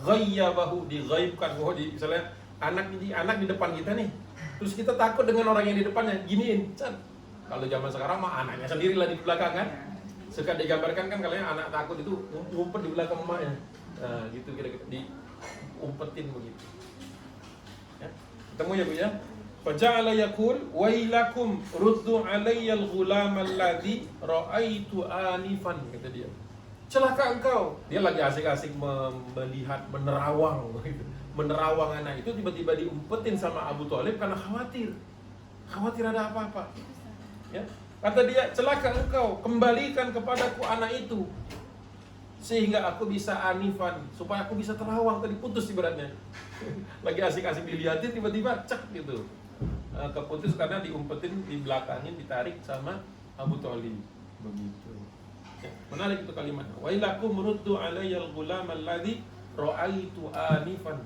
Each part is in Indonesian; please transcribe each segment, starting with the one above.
ghayyabahu, dighaibkan. Oh, misalnya anak di depan kita nih. Terus kita takut dengan orang yang di depannya, giniin. Kalau zaman sekarang mah anaknya sendirilah di belakang kan. Suka digambarkan kan kalau anak takut itu ngumpet di belakang emaknya. Nah, gitu kira-kira diumpetin begitu. Ya. Ketemu ya Bu ya? Faja'ala yaqul wailakum ruddu 'alayya al-ghulam alladhi ra'aitu anifan, kata dia. Celaka engkau. Dia lagi asik-asik melihat menerawang begitu. Menerawang anak itu, tiba-tiba diumpetin sama Abu Thalib karena khawatir ada apa-apa. Ya. Kata dia, celaka engkau, kembalikan kepadaku anak itu sehingga aku bisa anifan, supaya aku bisa terawang. Tadi putus ibaratnya. Lagi asik-asik dilihatin, tiba-tiba cek gitu. Keputus karena diumpetin, dibelakangin, ditarik sama Abu Thalib. Begitu. Ya, menarik itu kalimatnya. Wailakum ruddu 'alayyal ghulam alladzi ra'aitu anifan.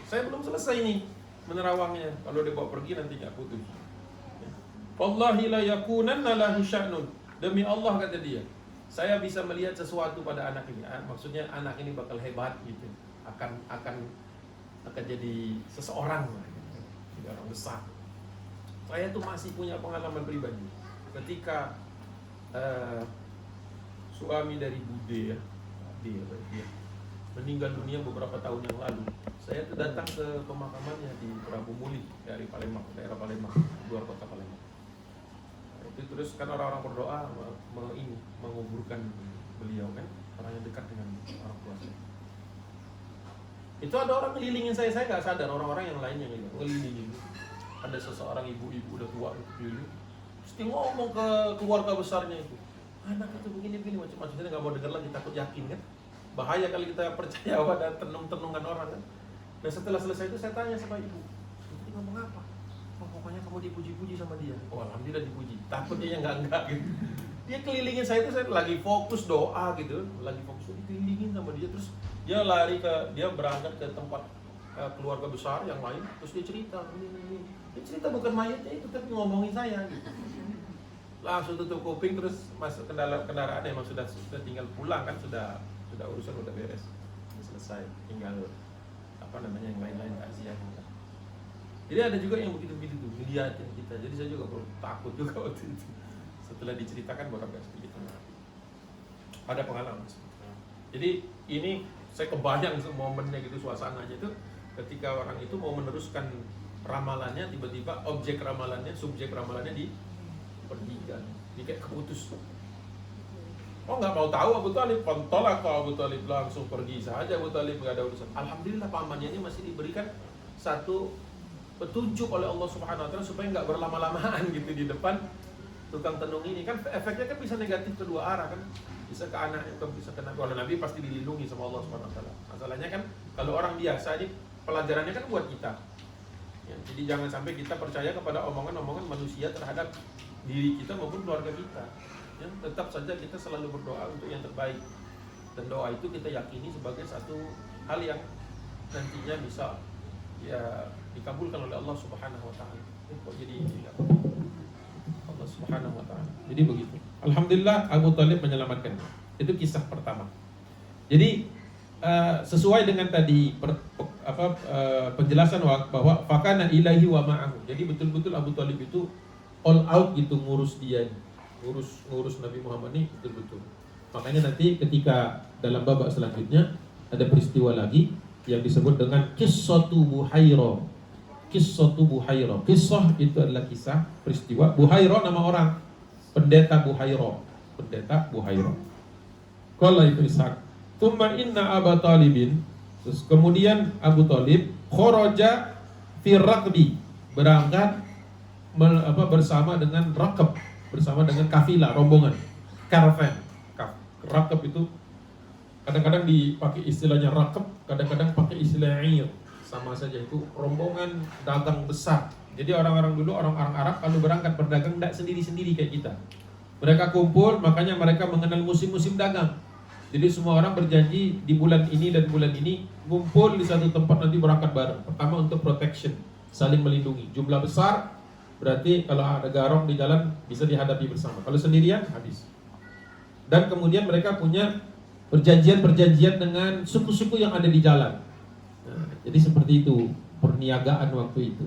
Saya belum selesai nih menerawangnya. Kalau dia bawa pergi nanti enggak putus. Wallahi la yakunanna lahu sya'nun. Demi Allah, kata dia, saya bisa melihat sesuatu pada anak ini. Maksudnya anak ini bakal hebat gitu. Akan jadi seseorang, jadi orang besar. Saya tuh masih punya pengalaman pribadi. Ketika suami dari Bude ya, dia meninggal dunia beberapa tahun yang lalu. Saya tuh datang ke pemakamannya di Prabu Muli dari Palembang, daerah Palembang, luar kota Palembang. Itu terus kan orang-orang berdoa menguburkan beliau kan, orang yang dekat dengan orang tua saya. Itu ada orang ngelilingin saya nggak sadar, orang-orang yang lainnya ngelilingin. Ada seseorang ibu-ibu udah tua itu keliling, terus dia ngomong ke keluarga besarnya itu, anak itu begini macam-macam. Saya nggak mau dengar lagi, takut yakin kan. Bahaya kalau kita percaya pada tenung-tenungan orang kan. Dan setelah selesai itu saya tanya sama ibu, "Ini ngomong apa?" "Oh, pokoknya kamu dipuji-puji sama dia." "Oh, alhamdulillah dipuji." Takutnya yang enggak gitu. Dia kelilingin saya itu, saya lagi fokus doa gitu, lagi fokus dikelilingin sama dia. Terus dia berangkat ke tempat keluarga besar yang lain, terus dia cerita, ini. Dia cerita bukan mayatnya itu, tapi ngomongin saya gitu. Langsung tutup kuping, terus masuk ke dalam kendaraan. Emang sudah tinggal pulang kan, sudah urusan udah beres, selesai, tinggal yang lain-lain takziah. Jadi ada juga yang begitu-begitu tuh, ngeliatin kita. Jadi saya juga takut juga waktu itu. Setelah diceritakan baru agak sedikit ada pengalaman. Jadi ini saya kebayang momennya gitu, suasananya itu ketika orang itu mau meneruskan ramalannya, tiba-tiba subjek ramalannya dipergikan, dia kayak keputus. Oh, nggak mau tahu Abu Thalib, pentolak Abu Thalib, langsung pergi saja Abu Thalib, nggak ada urusan. Alhamdulillah pamannya ini masih diberikan satu petunjuk oleh Allah Subhanahu Wa Taala supaya nggak berlama-lamaan gitu di depan tukang tenung ini. Kan efeknya kan bisa negatif kedua arah kan, bisa ke anak, bisa ke Nabi. Kalau Nabi pasti dilindungi sama Allah Subhanahu Wa Taala. Masalahnya kan kalau orang biasa ini pelajarannya kan buat kita. Ya, jadi jangan sampai kita percaya kepada omongan-omongan manusia terhadap diri kita maupun keluarga kita. Ya, tetap saja kita selalu berdoa untuk yang terbaik, dan doa itu kita yakini sebagai satu hal yang nantinya bisa ya dikabulkan oleh Allah Subhanahu Wa Taala. Kok jadi ini Allah Subhanahu Wa Taala. Jadi begitu. Alhamdulillah Abu Thalib menyelamatkan. Itu kisah pertama. Jadi sesuai dengan tadi penjelasan bahwa fakana ilahi wa ma'ahu. Jadi betul-betul Abu Thalib itu all out gitu ngurus dia, ngurus Nabi Muhammad ini betul-betul. Makanya nanti ketika dalam babak selanjutnya ada peristiwa lagi yang disebut dengan Qissatu Buhaira. Qissatu Buhaira. Qissah itu adalah kisah, peristiwa. Buhaira nama orang, pendeta Buhaira. Qala itu Ishaq. Tsumma inna Abu Talibin. Terus kemudian Abu Thalib kharaja fi raqbi, berangkat bersama dengan raqab, bersama dengan kafilah, rombongan, caravan. Raqab itu kadang-kadang dipakai istilahnya raqab, kadang-kadang pakai istilah ir, sama saja, itu rombongan dagang besar. Jadi orang-orang dulu, orang-orang Arab kalau berangkat berdagang tidak sendiri-sendiri kayak kita. Mereka kumpul, makanya mereka mengenal musim-musim dagang. Jadi semua orang berjanji di bulan ini dan bulan ini ngumpul di satu tempat, nanti berangkat bareng. Pertama untuk protection, saling melindungi. Jumlah besar, berarti kalau ada garong di jalan bisa dihadapi bersama. Kalau sendirian habis. Dan kemudian mereka punya perjanjian dengan suku-suku yang ada di jalan. Nah, jadi seperti itu perniagaan waktu itu.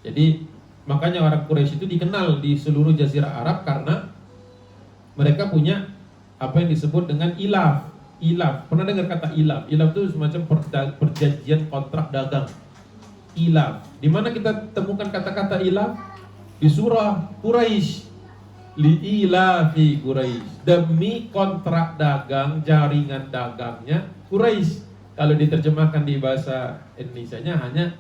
Jadi makanya orang Quraisy itu dikenal di seluruh Jazirah Arab karena mereka punya apa yang disebut dengan ilaf. Ilaf, pernah dengar kata ilaf? Ilaf itu semacam perjanjian kontrak dagang. Ilaf. Di mana kita temukan kata-kata ilaf? Di surah Quraisy. Li ilafi Quraisy. Demi kontrak dagang, jaringan dagangnya Quraisy. Kalau diterjemahkan di bahasa Indonesianya hanya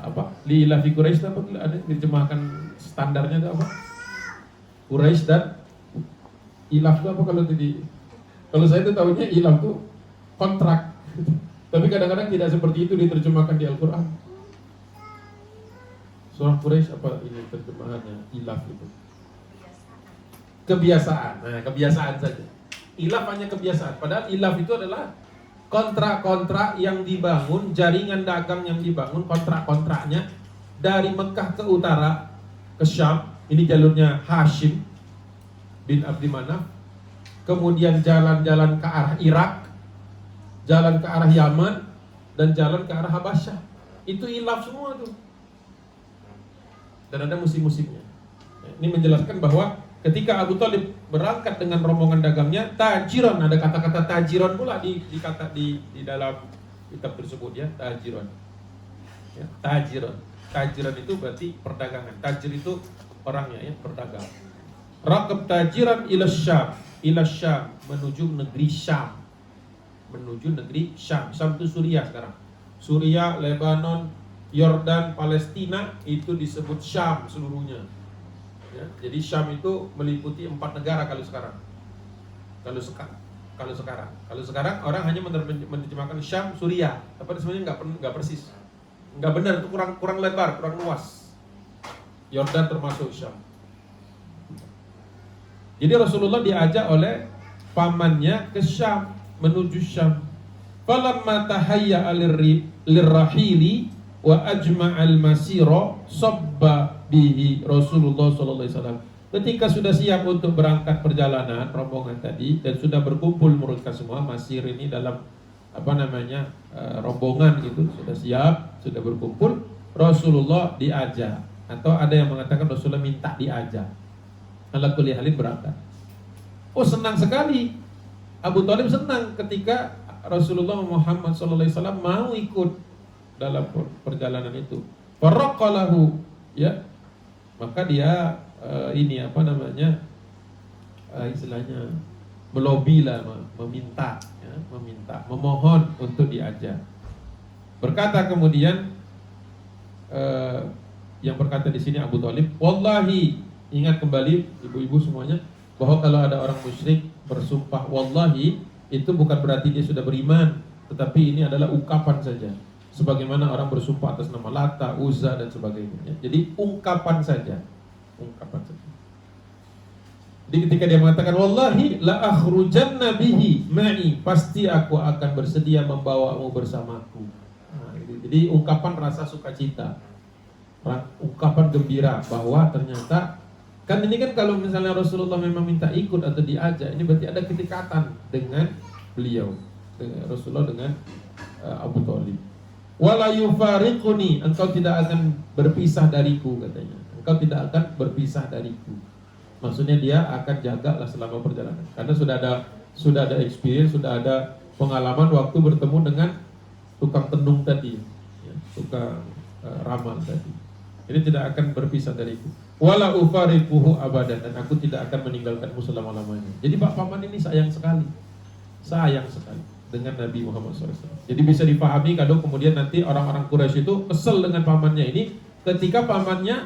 apa? Li ilafi Quraisy, apa ada diterjemahkan standarnya itu apa? Quraisy dan ilaf itu apa kalau saya itu tahunya ilaf itu kontrak. Tapi kadang-kadang tidak seperti itu diterjemahkan di Al-Qur'an. Surah Quraisy apa ini terjemahannya? Ilaf itu kebiasaan. Nah, kebiasaan saja. Ilaf hanya kebiasaan. Padahal ilaf itu adalah kontrak-kontrak yang dibangun, jaringan dagang yang dibangun, kontrak-kontraknya dari Mekah ke utara ke Syam. Ini jalurnya Hashim bin Abdi Manaf. Kemudian jalan-jalan ke arah Irak, jalan ke arah Yaman, dan jalan ke arah Habasyah. Itu ilaf semua tuh. Dan ada musim-musimnya. Ini menjelaskan bahwa ketika Abu Thalib berangkat dengan rombongan dagangnya, tajiron, ada kata-kata tajiron pula di dalam kitab tersebut ya, tajiron. Ya, tajiron. Tajiron itu berarti perdagangan. Tajir itu orangnya ya, berdagang. Raqab tajiran ila Syam, menuju negeri Syam. Menuju negeri Syam. Syam itu Suriah sekarang. Suriah, Lebanon, Yordan, Palestina itu disebut Syam seluruhnya. Ya, jadi Syam itu meliputi 4 negara kalau sekarang. Kalau sekarang orang hanya menerjemahkan Syam, Suriah, tapi sebenarnya nggak persis. Nggak benar, itu kurang lebar, kurang luas. Yordan termasuk Syam. Jadi Rasulullah diajak oleh pamannya ke Syam, menuju Syam. Falamma tahayya lirrahili wa ajma'al masira sabba bihi Rasulullah sallallahu alaihi wasallam. Ketika sudah siap untuk berangkat perjalanan rombongan tadi dan sudah berkumpul mereka semua, masir ini dalam rombongan gitu, sudah siap, sudah berkumpul, Rasulullah diajak, atau ada yang mengatakan Rasulullah minta diajak. Ala kulli halin berangkat. Oh, senang sekali. Abu Thalib senang ketika Rasulullah Muhammad SAW mau ikut dalam perjalanan itu. Faraqalahu, ya. Maka dia istilahnya melobi lah, meminta, memohon untuk diajak. Berkata kemudian yang berkata di sini Abu Thalib, wallahi, ingat kembali ibu-ibu semuanya, bahwa kalau ada orang musyrik bersumpah wallahi, itu bukan berarti dia sudah beriman, tetapi ini adalah ungkapan saja. Sebagaimana orang bersumpah atas nama Lata, Uzza dan sebagainya. Jadi ungkapan saja. Jadi ketika dia mengatakan wallahi la akhrujanna bihi ma'i, pasti aku akan bersedia membawamu bersamaku. Nah, jadi ungkapan rasa sukacita, ungkapan gembira bahwa ternyata kan ini kan kalau misalnya Rasulullah memang minta ikut atau diajak, ini berarti ada kedekatan dengan beliau, dengan Rasulullah, dengan Abu Thalib. Wala yufariquni, engkau tidak akan berpisah dariku, katanya. Engkau tidak akan berpisah dariku. Maksudnya dia akan jagalah selama perjalanan. Karena sudah ada experience, sudah ada pengalaman waktu bertemu dengan tukang tenung tadi, ya, tukang ramal tadi. Ini tidak akan berpisah dariku. Wala ufariquhu abadan, dan aku tidak akan meninggalkanmu selama-lamanya. Jadi Pak Paman ini sayang sekali dengan Nabi Muhammad SAW. Jadi bisa dipahami kalau kemudian nanti orang-orang Quraisy itu kesel dengan pamannya ini ketika pamannya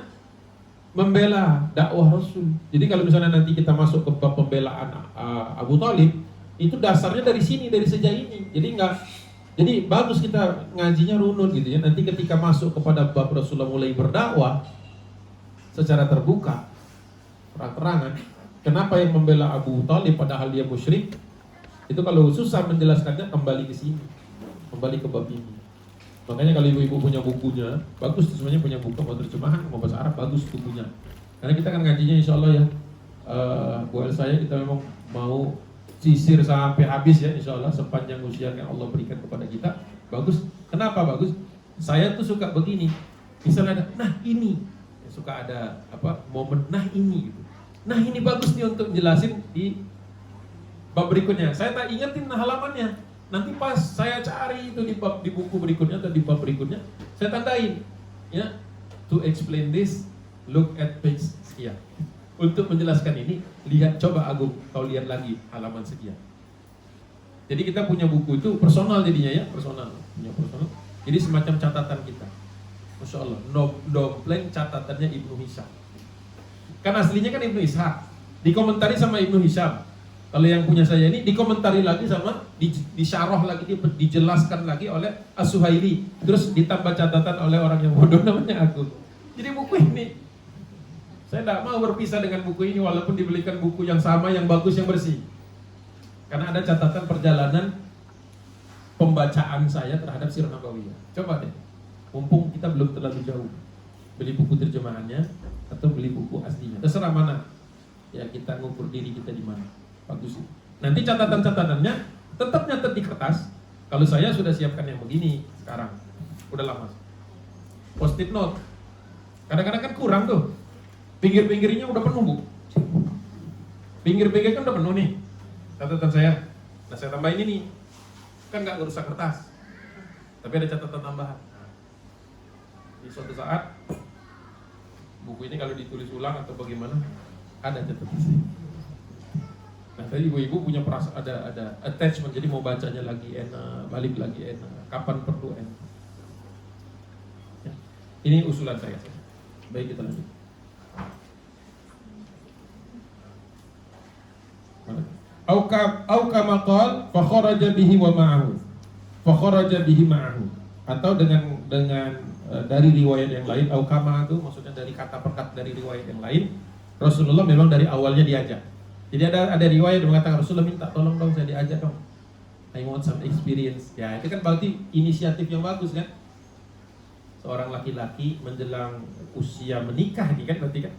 membela dakwah Rasul. Jadi kalau misalnya nanti kita masuk ke bab pembelaan Abu Thalib, itu dasarnya dari sini, dari sejak ini. Jadi bagus kita ngajinya runut gitu ya. Nanti ketika masuk kepada bab Rasulullah mulai berdakwah secara terbuka, terang-terangan, kenapa yang membela Abu Thalib padahal dia musyrik? Itu kalau susah menjelaskannya, kembali ke sini, kembali ke bab ini. Makanya kalau ibu-ibu punya bukunya, bagus tuh, semuanya punya buku mau terjemahan, mau bahasa Arab, bagus bukunya. Karena kita kan ngajinya insya Allah ya, buat saya kita memang mau sisir sampai habis ya, insya Allah sepanjang usia yang Allah berikan kepada kita. Bagus. Kenapa bagus? Saya tuh suka begini. Misalnya ada, nah ini suka ada momen, nah ini gitu. Nah ini bagus nih untuk jelasin di bab berikutnya. Saya tak ingetin halamannya. Nanti pas saya cari itu di buku berikutnya atau di bab berikutnya, saya tandain. Ya, to explain this, look at page sekian. Untuk menjelaskan ini, lihat, coba Agung, kau lihat lagi halaman sekian. Jadi kita punya buku itu personal jadinya ya, personal. Jadi semacam catatan kita. Masya Allah, dompleng catatannya Ibnu Hisham. Kan aslinya kan Ibnu Ishaq, dikomentari sama Ibnu Hisham. Kalau yang punya saya ini dikomentari lagi sama, disyarah lagi, dijelaskan lagi oleh As-Suhaili. Terus ditambah catatan oleh orang yang bodoh namanya aku. Jadi buku ini, saya tidak mau berpisah dengan buku ini walaupun dibelikan buku yang sama, yang bagus, yang bersih. Karena ada catatan perjalanan pembacaan saya terhadap Sirah Nabawiyah. Coba deh, mumpung kita belum terlalu jauh, beli buku terjemahannya atau beli buku aslinya, terserah mana. Ya kita ngukur diri kita di mana. Bagus. Nanti catatan-catatannya tetap nyatet di kertas. Kalau saya sudah siapkan yang begini sekarang, udah lama. Post-it note. Kadang-kadang kan kurang tuh. Pinggir-pinggirnya udah penuh, Bu. Pinggir-pinggir kan udah penuh nih catatan saya. Nah saya tambahin ini, kan nggak ngerusak kertas, tapi ada catatan tambahan. Di suatu saat buku ini kalau ditulis ulang atau bagaimana, ada catatan sih. Nah tadi ibu-ibu punya perasaan, ada attachment, jadi mau bacanya lagi enak, balik lagi enak, kapan perlu enak. Ya. Ini usulan saya. Baik, kita lanjut. Au kama qala fa kharaja bihi wa ma'ahu. Fa kharaja bihi ma'ahu. Atau dengan dari riwayat yang lain, au kama itu maksudnya dari kata per kata dari riwayat yang lain, Rasulullah memang dari awalnya diajak. Jadi ada riwayat yang mengatakan Rasulullah minta tolong dong saya diajak dong. I want some experience. Ya itu kan berarti inisiatif yang bagus kan. Seorang laki-laki menjelang usia menikah ini kan berarti kan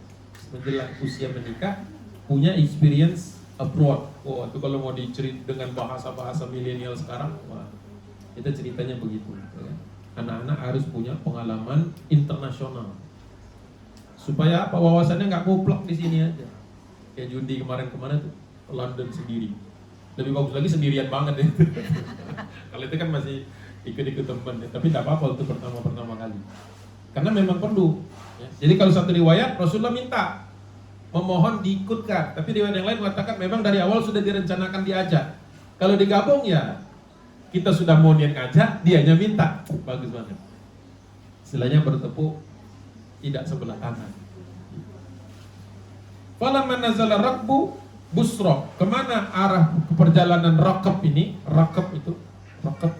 menjelang usia menikah punya experience abroad. Oh itu kalau mau dicerit dengan bahasa-bahasa milenial sekarang, wah itu ceritanya begitu. Ya. Anak-anak harus punya pengalaman internasional supaya apa, wawasannya nggak muplak di sini aja. Kayak Jundi kemarin-kemarin tuh London sendiri. Lebih bagus lagi sendirian banget ya. Kalau itu kan masih ikut-ikut teman ya. Tapi tidak apa-apa untuk pertama kali. Karena memang perlu ya. Jadi kalau satu riwayat Rasulullah minta, memohon diikutkan. Tapi riwayat yang lain mengatakan memang dari awal sudah direncanakan diajak. Kalau digabung ya kita sudah mau niat ngajak, dianya minta. Bagus banget. Istilahnya bertepuk tidak sebelah tangan. Falamma nazala rakbu busra. Kemana arah perjalanan rakab ini? Rakab itu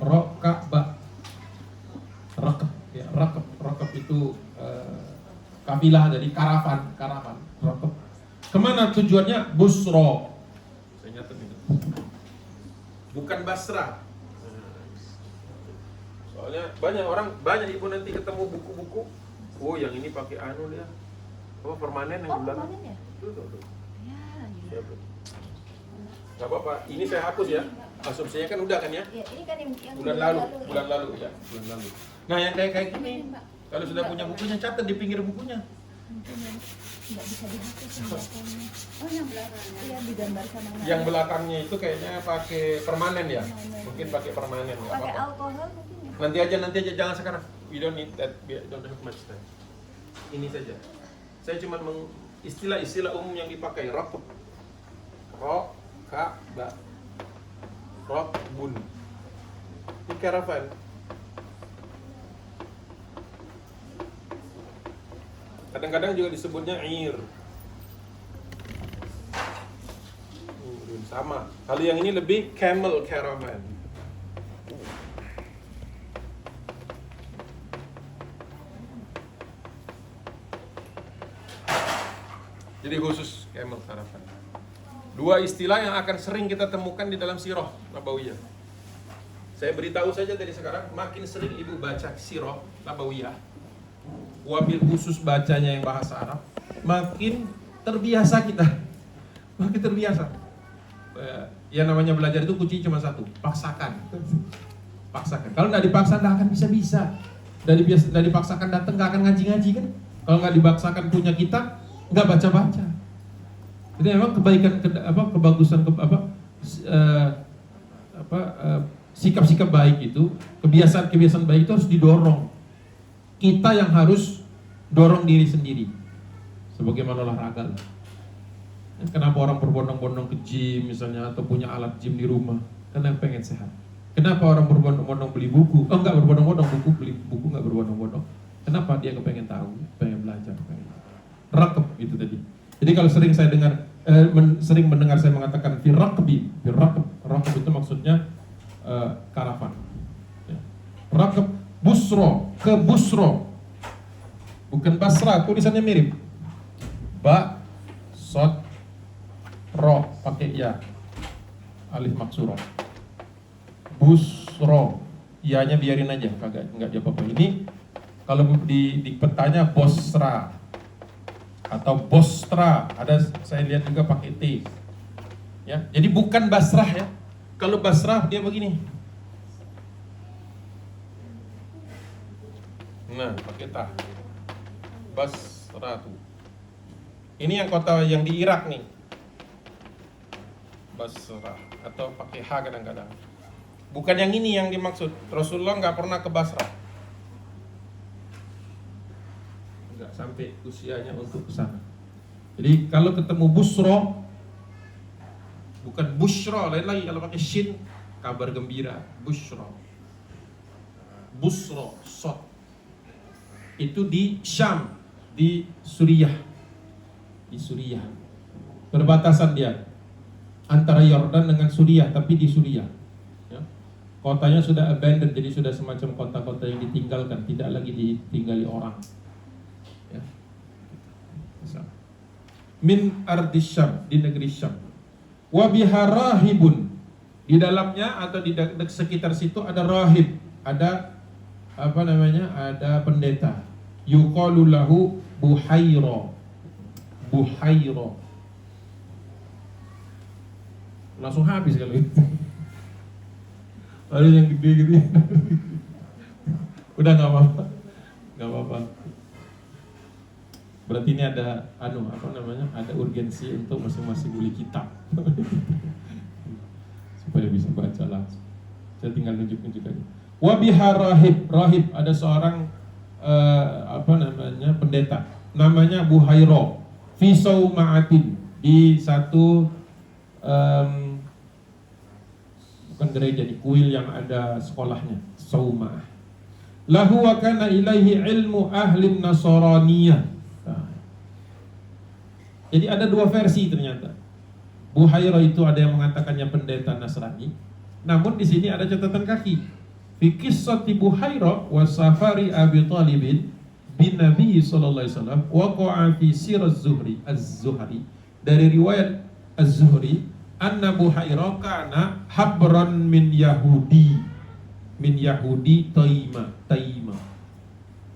rokaba. Rakab itu kafilah dari karavan. Rakab. Kemana tujuannya? Busra. Saya nyatet itu. Bukan Basra. Soalnya banyak ibu nanti ketemu buku-buku. Oh yang ini pakai anu dia. Apa permanen yang bilang? Tuh. Ya. Gak apa-apa, ini saya hapus ya. Asumsinya kan udah kan ya? Ya ini kan yang bulan lalu ya. Nah yang kayak gini, kalau sudah punya bukunya catat di pinggir bukunya. Nggak bisa dihapus yang belakangnya. Oh yang belakangnya? Iya digambar sama. Yang belakangnya itu kayaknya pakai permanen ya? Mungkin pakai permanen. Pakai alkohol mungkin ya? Nanti aja jangan sekarang. We don't need that, don't have much time. Ini saja. Saya cuma istilah-istilah umum yang dipakai. Rakab, rakbun. Ini karavan. Kadang-kadang juga disebutnya ir. Sama. Kalau yang ini lebih camel caravan. Jadi khusus camel caravan. Dua istilah yang akan sering kita temukan di dalam Sirah Nabawiyah. Saya beritahu saja dari sekarang, makin sering ibu baca Sirah Nabawiyah, wabil khusus bacanya yang bahasa Arab, makin terbiasa kita. Makin terbiasa. Ya namanya belajar itu kuncinya cuma satu, paksakan. Paksakan. Kalau nggak dipaksa nggak akan bisa-bisa. Nggak dipaksakan datang nggak akan ngaji-ngaji kan? Kalau nggak dipaksakan punya kitab nggak baca-baca. Jadi memang kebaikan kebagusan sikap-sikap baik itu, kebiasaan-kebiasaan baik itu harus didorong. Kita yang harus dorong diri sendiri. Sebagaimana olahraga. Kenapa orang berbondong-bondong ke gym misalnya atau punya alat gym di rumah? Karena pengen sehat. Kenapa orang berbondong-bondong beli buku? Oh enggak berbondong-bondong beli buku enggak berbondong-bondong. Kenapa? Dia kepengen tahu, pengen belajar, pengen. Rakab itu tadi. Jadi kalau sering saya dengar sering mendengar saya mengatakan rakab itu maksudnya karavan. Ya. Rakab busro, ke busro. Bukan Basra, tulisannya mirip. Ba, sod, ro, pakai ya. Alif maksuro. Busro, ianya biarin aja, kagak enggak dia apa-apa. Ini kalau di petanya Bosra atau Bostra, ada saya lihat juga pakai T. Ya, jadi bukan Basrah ya. Kalau Basrah dia begini. Nah, pakai ta. Basra tuh. Ini yang kota yang di Irak nih. Basra atau pakai H kadang-kadang. Bukan yang ini yang dimaksud. Rasulullah nggak pernah ke Basra. Nggak sampai usianya untuk ke sana. Jadi kalau ketemu Busro, bukan Bushro, lain lagi. Kalau pakai shin, kabar gembira. Bushro, Busro, Sot. Itu di Syam, di Suriah. Di Suriah. Perbatasan dia antara Yordan dengan Suriah, tapi di Suriah. Ya. Kotanya sudah abandoned, jadi sudah semacam kota-kota yang ditinggalkan, tidak lagi ditinggali orang. Ya. Min ardis Syam, di negeri Syam. Wa biha rahibun, di dalamnya atau di sekitar situ ada rahib, ada ada pendeta. Yuqalu lahu Buhaira. Buhaira. Langsung habis kalau itu. Ada yang gede gitu. Udah nggak apa-apa, nggak apa-apa. Berarti ini ada ada urgensi untuk masing-masing beli kitab supaya bisa baca langsung. Saya tinggal nunjuk-nunjuk aja. Wabiha rahib ada seorang pendeta namanya Buhaira fi Sauma'atin, di satu bukan gereja, di kuil yang ada sekolahnya, Sauma'ah. Lahu wa kana ilaihi ilmu ahli Nasraniyah. Jadi ada dua versi ternyata. Buhaira itu ada yang mengatakannya pendeta Nasrani, namun di sini ada catatan kaki. Fi qissati Buhaira wa safari Abi Thalib bin Nabi sallallahu alaihi wasallam waqa'a fi sir az-Zuhri, dari riwayat az-Zuhri anna Buhaira kana habran min Yahudi Taima.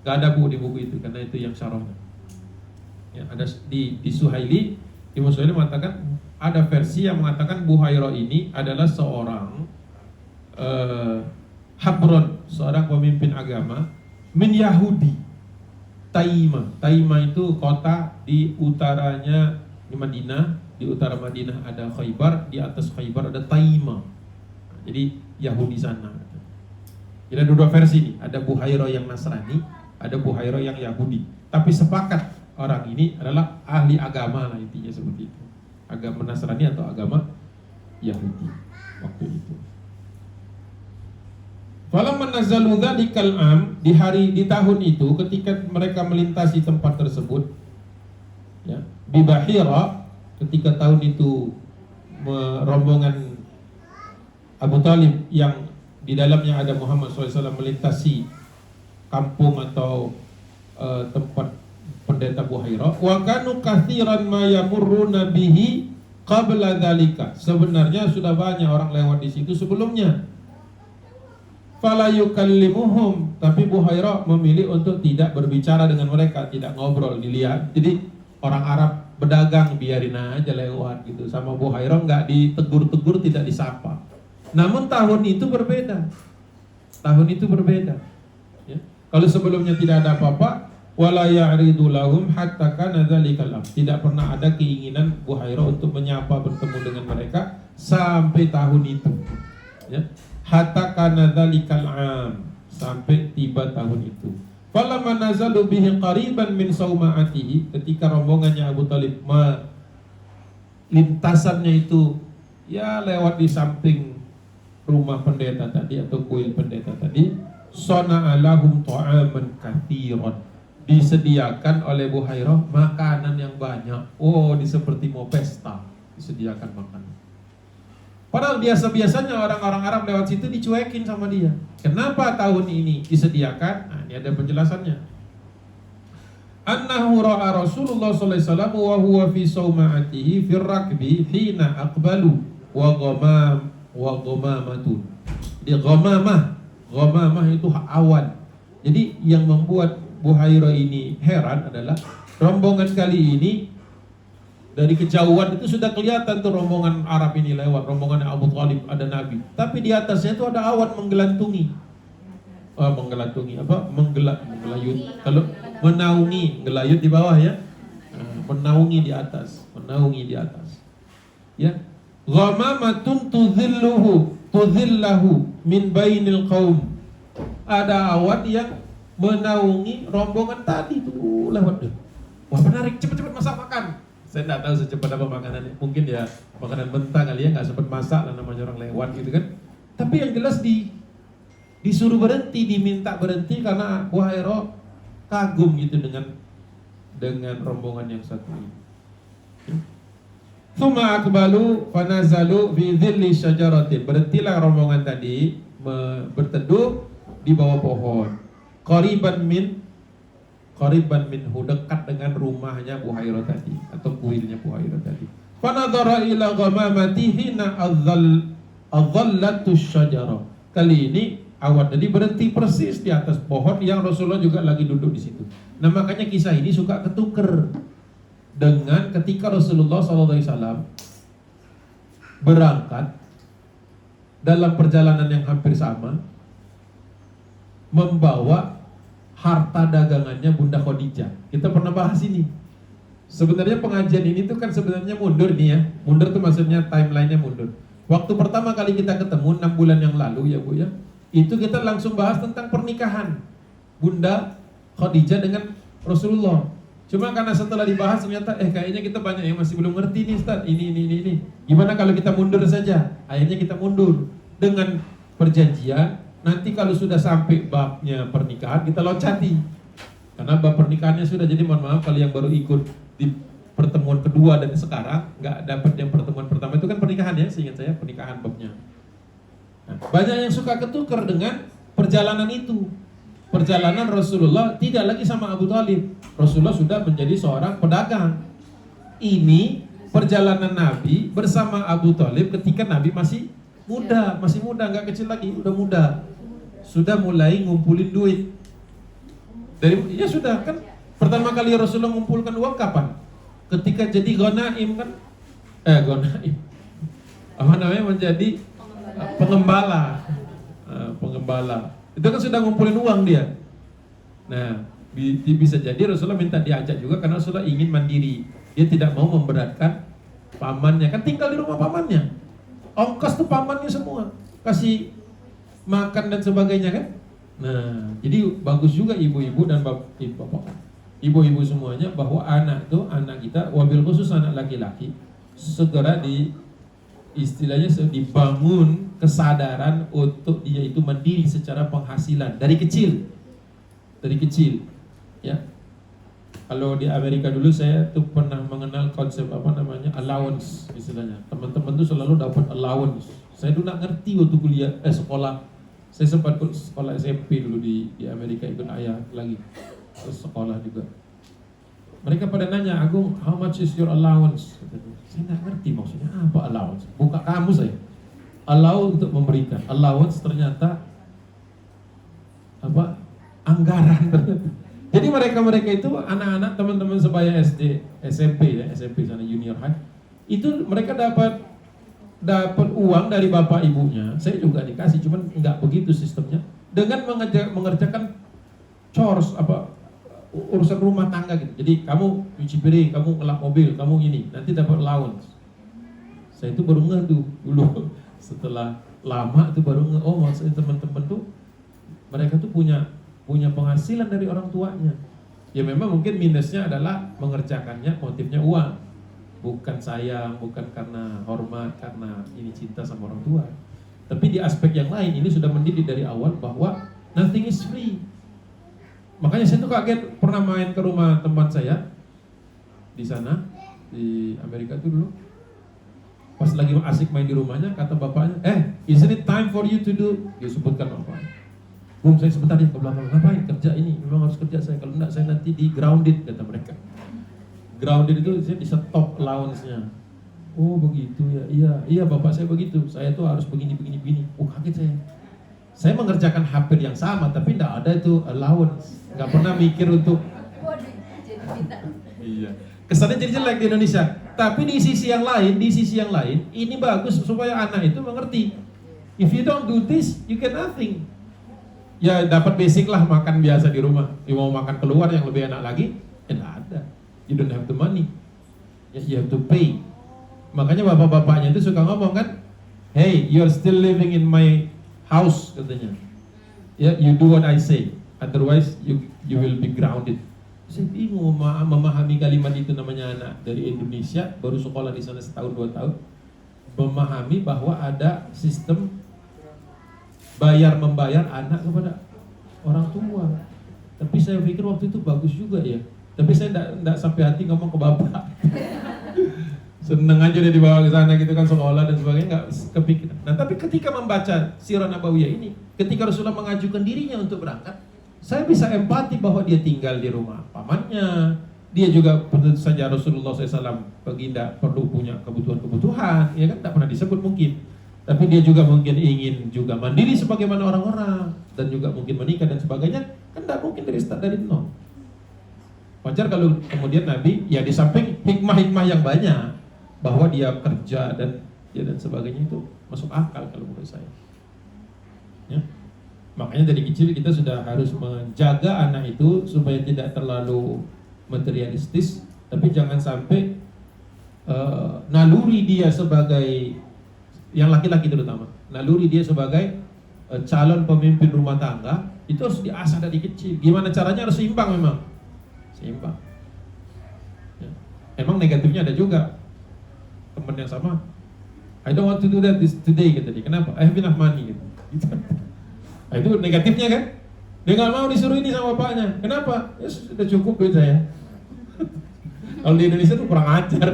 Gak ada di buku itu karena itu yang syarahnya. Ya, ada di Suhaili, Imam Suhaili mengatakan ada versi yang mengatakan Buhaira ini adalah seorang habron, seorang pemimpin agama min Yahudi Taima. Taima itu kota di utaranya di Madinah, di utara Madinah ada Khaybar, di atas Khaybar ada Taima. Jadi Yahudi sana. Jadi ada dua versi nih, ada Buhaira yang Nasrani, ada Buhaira yang Yahudi. Tapi sepakat orang ini adalah ahli agama lah, intinya seperti itu. Agama Nasrani atau agama Yahudi waktu itu. Falamma nazalu dzalikal am, di tahun itu ketika mereka melintasi tempat tersebut, ya, di Bahira, ketika tahun itu rombongan Abu Talib yang di dalamnya ada Muhammad SAW melintasi kampung atau tempat pendeta Buhaira, wa kanu katsiran ma yamurruna bihi qabla dzalika. Sebenarnya sudah banyak orang lewat di situ sebelumnya. Fala yukallimuhum, tapi Buhaira memilih untuk tidak berbicara dengan mereka, tidak ngobrol, dilihat. Jadi orang Arab berdagang biarin aja lewat gitu. Sama Buhaira enggak ditegur-tegur, tidak disapa. Namun tahun itu berbeda. Tahun itu berbeda. Ya. Kalau sebelumnya tidak ada apa-apa, wala ya'ridu lahum hatta kana dzalikal am. Tidak pernah ada keinginan Buhairah untuk menyapa bertemu dengan mereka sampai tahun itu. Ya. Hatta kana dzalikal am, sampai tiba tahun itu. Falamma nazalu bihi qariban min sauma'atihi, ketika rombongannya Abu Talib lintasannya itu ya lewat di samping rumah pendeta tadi atau kuil pendeta tadi, sana'a lahum ta'aman katsiran, disediakan oleh Buhairah makanan yang banyak. Oh, seperti mau pesta, disediakan makanan. Padahal biasa-biasanya orang-orang Arab lewat situ dicuekin sama dia. Kenapa tahun ini disediakan? Nah, ini ada penjelasannya. Annahu ra'a Rasulullah sallallahu alaihi wasallam wa huwa fi sauma'atihi fi rakbi hina aqbalu wa ghamamatun. Di ghamamah itu awan. Jadi yang membuat Buhairah ini heran adalah rombongan kali ini dari kejauhan itu sudah kelihatan tuh rombongan Arab ini lewat, rombongan Abu Talib, ada Nabi. Tapi di atasnya itu ada awan menggelantungi. Menggelayut. Kalau menaungi, gelayut di bawah ya. Menaungi di atas. Ya. Ghamamatun tudhillahu min bainil qaum. Ada awan yang menaungi rombongan tadi tuh lewat tuh. Wah, menarik, cepat-cepat masak makan. Saya tidak tahu secepat apa makanannya. Mungkin ya makanan mentah kali ya, nggak sempat masak lah, namanya orang lewat gitu kan. Tapi yang jelas disuruh berhenti, diminta berhenti karena Buhairah kagum gitu dengan rombongan yang satu ini. Tsumma aqbalu fanazalu fi dhilli syajaratin. Berhentilah rombongan tadi berteduh di bawah pohon. Qariban minhu, dekat dengan rumahnya Buhairah tadi atau kuilnya Buhairah tadi. Fanadhara ila ghamamatihi na adhallatus syajara. Kali ini awan tadi berhenti persis di atas pohon yang Rasulullah juga lagi duduk di situ. Nah, makanya kisah ini suka ketuker dengan ketika Rasulullah SAW berangkat dalam perjalanan yang hampir sama, membawa harta dagangannya Bunda Khadijah. Kita pernah bahas ini. Sebenarnya pengajian ini tuh kan sebenarnya mundur nih ya. Mundur tuh maksudnya timelinenya mundur. Waktu pertama kali kita ketemu 6 bulan yang lalu ya Bu ya, itu kita langsung bahas tentang pernikahan Bunda Khadijah dengan Rasulullah. Cuma karena setelah dibahas ternyata kayaknya kita banyak yang masih belum ngerti nih Ustaz. Ini. Gimana kalau kita mundur saja? Akhirnya kita mundur dengan perjanjian. Nanti kalau sudah sampai babnya pernikahan kita loncati. Karena bab pernikahannya sudah, jadi mohon maaf kalau yang baru ikut di pertemuan kedua dan sekarang nggak dapat yang pertemuan pertama itu kan pernikahan ya, seingat saya pernikahan babnya. Nah, banyak yang suka ketukar dengan perjalanan itu. Perjalanan Rasulullah tidak lagi sama Abu Talib. Rasulullah sudah menjadi seorang pedagang. Ini perjalanan Nabi bersama Abu Talib ketika Nabi masih muda, nggak kecil lagi, udah muda. Sudah mulai ngumpulin duit. Ya sudah kan, pertama kali Rasulullah mengumpulkan uang kapan? Ketika jadi Ghanaim kan? Ghanaim. Apa namanya, menjadi pengembala. Itu kan sudah ngumpulin uang dia. Nah, bisa jadi Rasulullah minta diajak juga karena Rasulullah ingin mandiri. Dia tidak mau memberatkan pamannya, kan tinggal di rumah pamannya. Ongkos tuh pamannya semua, kasih makan dan sebagainya kan. Nah, jadi bagus juga ibu-ibu dan bapak, ibu-ibu semuanya, bahwa anak kita, wabil khusus anak laki-laki, segera istilahnya dibangun kesadaran untuk dia itu mandiri secara penghasilan dari kecil, ya. Kalau di Amerika dulu saya tuh pernah mengenal konsep allowance istilahnya. Teman-teman tuh selalu dapat allowance. Saya dulu nggak ngerti waktu kuliah sekolah. Saya sempat sekolah SMP dulu di Amerika, ikut ayah lagi terus sekolah juga. Mereka pada nanya, Agung, how much is your allowance? Saya nggak ngerti maksudnya apa allowance. Buka kamus saya. Allow untuk memberikan. Allowance ternyata anggaran. Jadi mereka itu anak-anak teman-teman sebaya SD, SMP sana junior high, itu mereka dapat uang dari bapak ibunya. Saya juga dikasih, cuman nggak begitu sistemnya. dengan mengerjakan chores urusan rumah tangga gitu. Jadi kamu cuci piring, kamu ngelap mobil, kamu ini, nanti dapat allowance. Saya itu baru ngeh tuh dulu. Setelah lama itu baru ngeh, oh maksudnya teman-teman tuh mereka tuh punya penghasilan dari orang tuanya. Ya memang mungkin minusnya adalah mengerjakannya motifnya uang, bukan sayang, bukan karena hormat, karena ini cinta sama orang tua. Tapi di aspek yang lain ini sudah mendidik dari awal bahwa nothing is free. Makanya saya tuh kaget pernah main ke rumah teman saya di sana di Amerika tuh dulu. Pas lagi asik main di rumahnya, kata bapaknya, isn't it time for you to do? Dia sebutkan bapaknya. Bung, saya sebentar ya ke belakang, ngapain? Kerja ini, memang harus kerja saya. Kalau enggak saya nanti di grounded, kata mereka. Grounded itu saya di stop allowance-nya. Oh begitu ya, iya bapak saya begitu. Saya tuh harus begini. Oh kaget saya. Saya mengerjakan hampir yang sama, tapi enggak ada itu allowance. Enggak pernah mikir untuk. Iya. Kesannya jadi jelek di Indonesia. Tapi di sisi yang lain, ini bagus supaya anak itu mengerti. If you don't do this, you get nothing. Ya dapat basic lah, makan biasa di rumah. You mau makan keluar yang lebih enak lagi, enggak ada. You don't have the money. Yes, you have to pay. Makanya bapak-bapaknya itu suka ngomong kan, hey, you're still living in my house, katanya. Ya, you do what I say, otherwise you will be grounded. Saya bingung memahami kalimat itu, namanya anak dari Indonesia, baru sekolah di sana setahun 2 tahun, memahami bahwa ada sistem bayar-membayar anak kepada orang tua. Tapi saya pikir waktu itu bagus juga ya. Tapi saya enggak sampai hati ngomong ke bapak. Seneng aja dia dibawa ke sana gitu kan, sekolah dan sebagainya, enggak kepikiran. Nah, tapi ketika membaca Sirah Nabawiyah ini, ketika Rasulullah mengajukan dirinya untuk berangkat, saya bisa empati bahwa dia tinggal di rumah pamannya. Dia juga tentu saja Rasulullah SAW baginda perlu punya kebutuhan-kebutuhan, ya kan, tidak pernah disebut mungkin. Tapi dia juga mungkin ingin juga mandiri sebagaimana orang-orang, dan juga mungkin menikah dan sebagainya, kan tidak mungkin dari nol. Wajar kalau kemudian Nabi, ya di samping hikmah-hikmah yang banyak, bahwa dia kerja dan sebagainya, itu masuk akal kalau menurut saya. Ya. Makanya dari kecil kita sudah harus menjaga anak itu supaya tidak terlalu materialistis, tapi jangan sampai naluri dia sebagai yang laki-laki terutama, naluri dia sebagai calon pemimpin rumah tangga itu harus diasah dari kecil. Gimana caranya? Harus seimbang, memang seimbang. Ya. Emang negatifnya ada juga. Teman yang sama, I don't want to do that today, kata dia. Kenapa? I have enough money, gitu. Nah, itu negatifnya kan? Dia nggak mau disuruh ini sama bapaknya. Kenapa? Ya sudah cukup duit saya. Kalau di Indonesia tuh kurang ajar.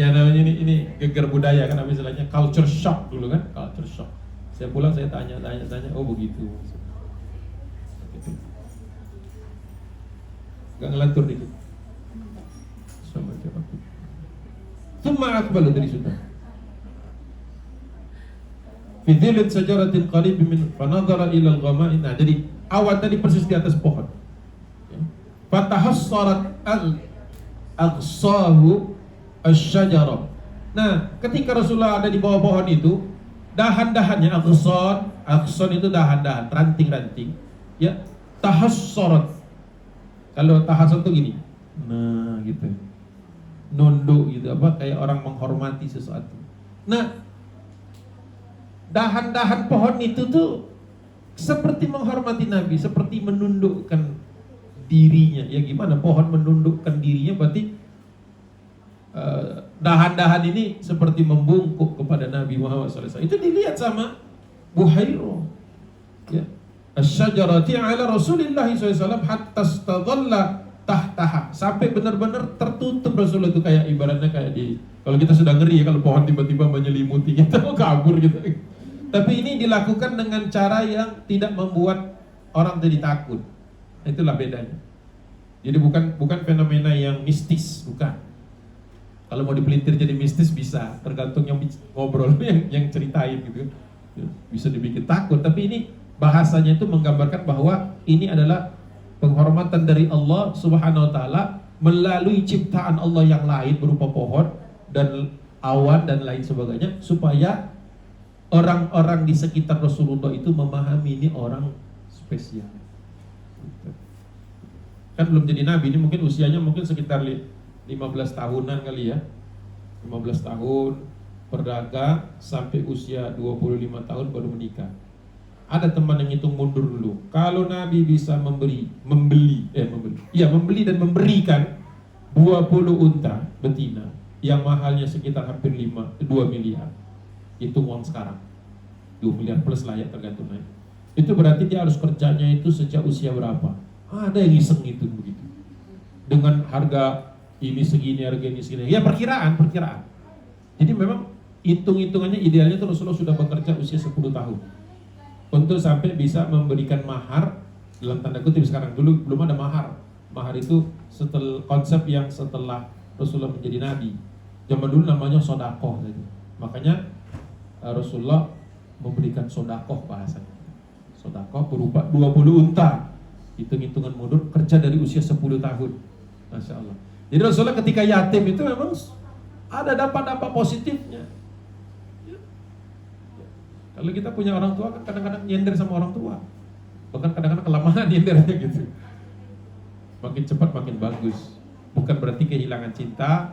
Ya namanya ini geger budaya kan, istilahnya culture shock dulu kan, culture shock. Saya pulang saya tanya, oh begitu. Gitu. Gak ngelantur dikit. Sama siapa? Summa akbalu dari sudah. Fi dhillit sajaratin qaribin min fanadhara ila al-ghama'in. Nah, jadi awan tadi persis di atas pohon. Fatahassarat al-aqsahu asy-syajarah. Nah, ketika Rasulullah ada di bawah pohon itu, dahan-dahannya aqsan itu dahan-dahan, ranting-ranting. Ya, tahassarat. Kalau tahassur itu gini. Nah, gitu. Nunduk gitu, kayak orang menghormati sesuatu. Nah, dahan-dahan pohon itu tuh seperti menghormati Nabi, seperti menundukkan dirinya. Ya gimana pohon menundukkan dirinya, berarti dahan-dahan ini seperti membungkuk kepada Nabi Muhammad SAW. Itu dilihat sama Buhairah. Ya. Asy-syajarati ala Rasulillah SAW hatta istadalla tahtaha, sampai benar-benar tertutup Rasulullah itu, kayak ibaratnya kayak kalau kita sudah ngeri ya kalau pohon tiba-tiba menyelimuti kita, mau kabur gitu. Tapi ini dilakukan dengan cara yang tidak membuat orang jadi takut. Itulah bedanya. Jadi bukan fenomena yang mistis, bukan. Kalau mau dipelintir jadi mistis bisa, tergantung yang ngobrol, yang ceritain gitu. Bisa dibikin takut, tapi ini bahasanya itu menggambarkan bahwa ini adalah penghormatan dari Allah Subhanahu wa taala melalui ciptaan Allah yang lain berupa pohon dan awan dan lain sebagainya, supaya orang-orang di sekitar Rasulullah itu memahami ini orang spesial. Kan belum jadi nabi, ini mungkin usianya mungkin sekitar 15 tahunan kali ya. 15 tahun berdagang sampai usia 25 tahun baru menikah. Ada teman yang hitung mundur dulu. Kalau Nabi bisa membeli dan memberikan 20 unta betina yang mahalnya sekitar hampir 2 miliar. Hitung uang sekarang 2 miliar plus lah ya, tergantung naik. Itu berarti dia harus kerjanya itu sejak usia berapa? Ada yang iseng itu begitu. Dengan harga ini segini, harga ini segini. Ya perkiraan. Jadi memang hitung-hitungannya idealnya itu Rasulullah sudah bekerja usia 10 tahun untuk sampai bisa memberikan mahar, dalam tanda kutip. Sekarang dulu belum ada mahar. Mahar itu konsep yang setelah Rasulullah menjadi nabi. Zaman dulu namanya sodakoh gitu. Makanya Rasulullah memberikan sodakoh bahasanya. Sodakoh berupa 20 unta. Hitung-hitungan mundur, kerja dari usia 10 tahun. Masya Allah. Jadi Rasulullah ketika yatim itu memang ada dampak-dampak positifnya. Kalau kita punya orang tua kan kadang-kadang nyender sama orang tua. Bahkan kadang-kadang kelamaan nyendernya gitu. Makin cepat makin bagus. Bukan berarti kehilangan cinta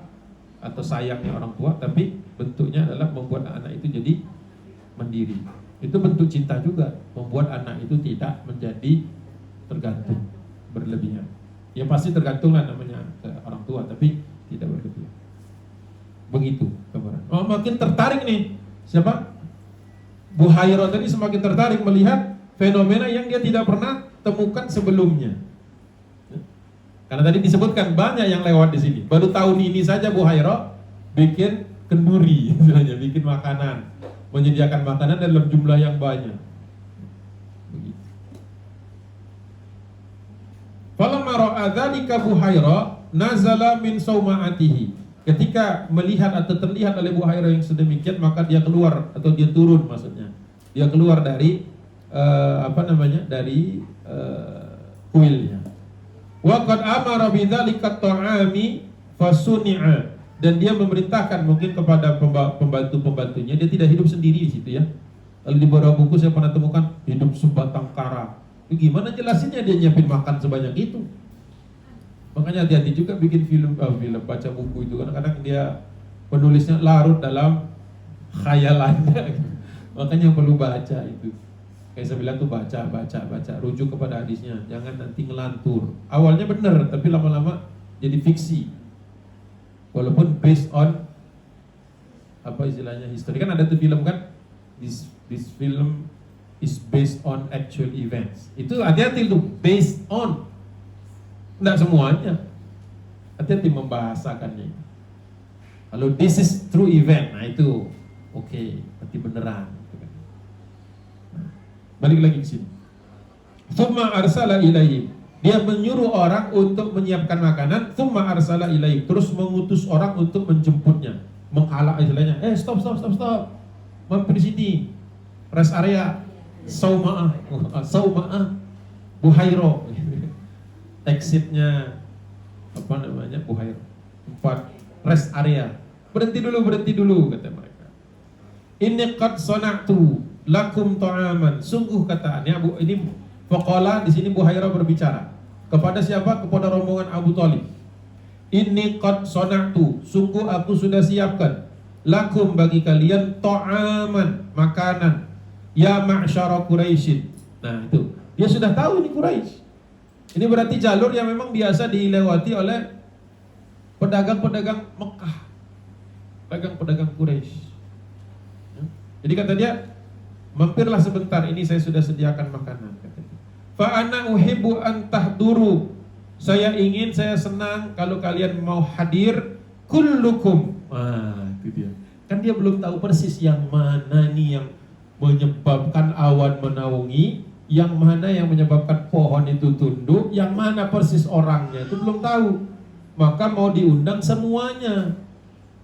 atau sayangnya orang tua, tapi bentuknya adalah membuat anak itu jadi mandiri. Itu bentuk cinta juga, membuat anak itu tidak menjadi tergantung berlebihan. Ya pasti tergantunglah namanya ke orang tua, tapi tidak berlebihan. Begitu gambaran. Oh, makin tertarik nih. Siapa? Buhairah tadi semakin tertarik melihat fenomena yang dia tidak pernah temukan sebelumnya. Karena tadi disebutkan banyak yang lewat di sini. Baru tahun ini saja Buhairah bikin kenduri, misalnya bikin makanan, menyediakan makanan dalam jumlah yang banyak. Begitu. Falamma ra'a dzalika Buhairah nazala min sauma'atihi. Ketika melihat atau terlihat oleh Buhairah yang sedemikian, maka dia keluar atau dia turun, maksudnya dia keluar dari dari kuilnya. Wa qad amara bidzalika ta'ami fasuni'a, dan dia memerintahkan mungkin kepada pembantu-pembantunya. Dia tidak hidup sendiri di situ ya. Kalau di beberapa buku saya pernah temukan hidup sebatang kara. Gimana jelasinnya dia nyiapin makan sebanyak itu? Makanya hati-hati juga bikin film baca buku itu, kadang-kadang dia penulisnya larut dalam khayalannya. Makanya perlu baca itu. Kayak saya bilang tuh baca, rujuk kepada hadisnya, jangan nanti ngelantur. Awalnya benar, tapi lama-lama jadi fiksi. Walaupun based on history. Kan ada tuh film kan, this film is based on actual events. Itu hati-hati tuh, based on. Tidak semuanya. Hati-hati membahasakannya. Kalau this is true event, nah itu oke, berarti beneran. Balik lagi ke sini. Tsumma arsala ilaihim. Dia menyuruh orang untuk menyiapkan makanan, tsumma arsala ilaihim. Terus mengutus orang untuk menjemputnya, menghalau istilahnya. Stop. Mampir di sini. Rest area Sauma'ah, Buhairah. Exitnya Buhairah. 4 rest area. Berhenti dulu kata mereka. Inni qad sana'tu lakum ta'aman. Sungguh kataannya ini faqala di sini Buhairah berbicara kepada siapa? Kepada rombongan Abu Thalib. Inni qad sana'tu, sungguh aku sudah siapkan lakum bagi kalian ta'aman, makanan. Ya ma'syara Quraisy. Nah, itu. Dia sudah tahu ini Quraisy. Ini berarti jalur yang memang biasa dilewati oleh pedagang-pedagang Mekah, pedagang-pedagang Quraisy. Jadi kata dia, mampirlah sebentar, ini saya sudah sediakan makanan. Fa ana uhibbu an tahduru. Saya senang kalau kalian mau hadir kullukum. Itu dia. Kan dia belum tahu persis yang mana nih yang menyebabkan awan menaungi, yang mana yang menyebabkan pohon itu tunduk, yang mana persis orangnya itu belum tahu. Maka mau diundang semuanya.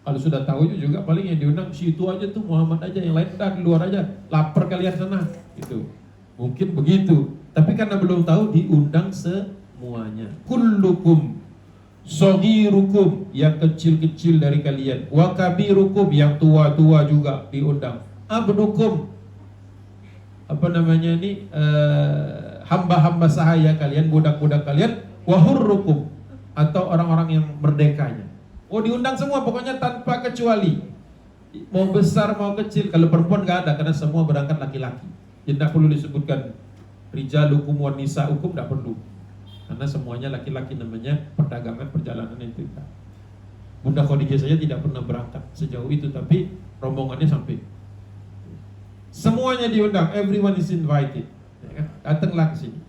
Kalau sudah tahu juga paling yang diundang si itu aja tuh, Muhammad aja, yang lain dah di luar aja. Lapar kalian sana. Itu mungkin begitu. Tapi karena belum tahu, diundang semuanya. Kullukum, sogirukum, yang kecil-kecil dari kalian, wa kabirukum, yang tua-tua juga diundang. abdukum, apa namanya ini, hamba-hamba sahaya kalian, budak-budak kalian, wa hurrukum, atau orang-orang yang merdekanya. Oh, diundang semua pokoknya tanpa kecuali. Mau besar mau kecil, kalau perempuan nggak ada karena semua berangkat laki-laki. Jadi tidak perlu disebutkan rijalukum wan nisaukum, tidak perlu. Karena semuanya laki-laki, namanya perdagangan perjalanan itu. Bunda Khadijah saja tidak pernah berangkat sejauh itu, tapi rombongannya sampai. Semuanya diundang, everyone is invited. Ya kan? Datanglah ke sini.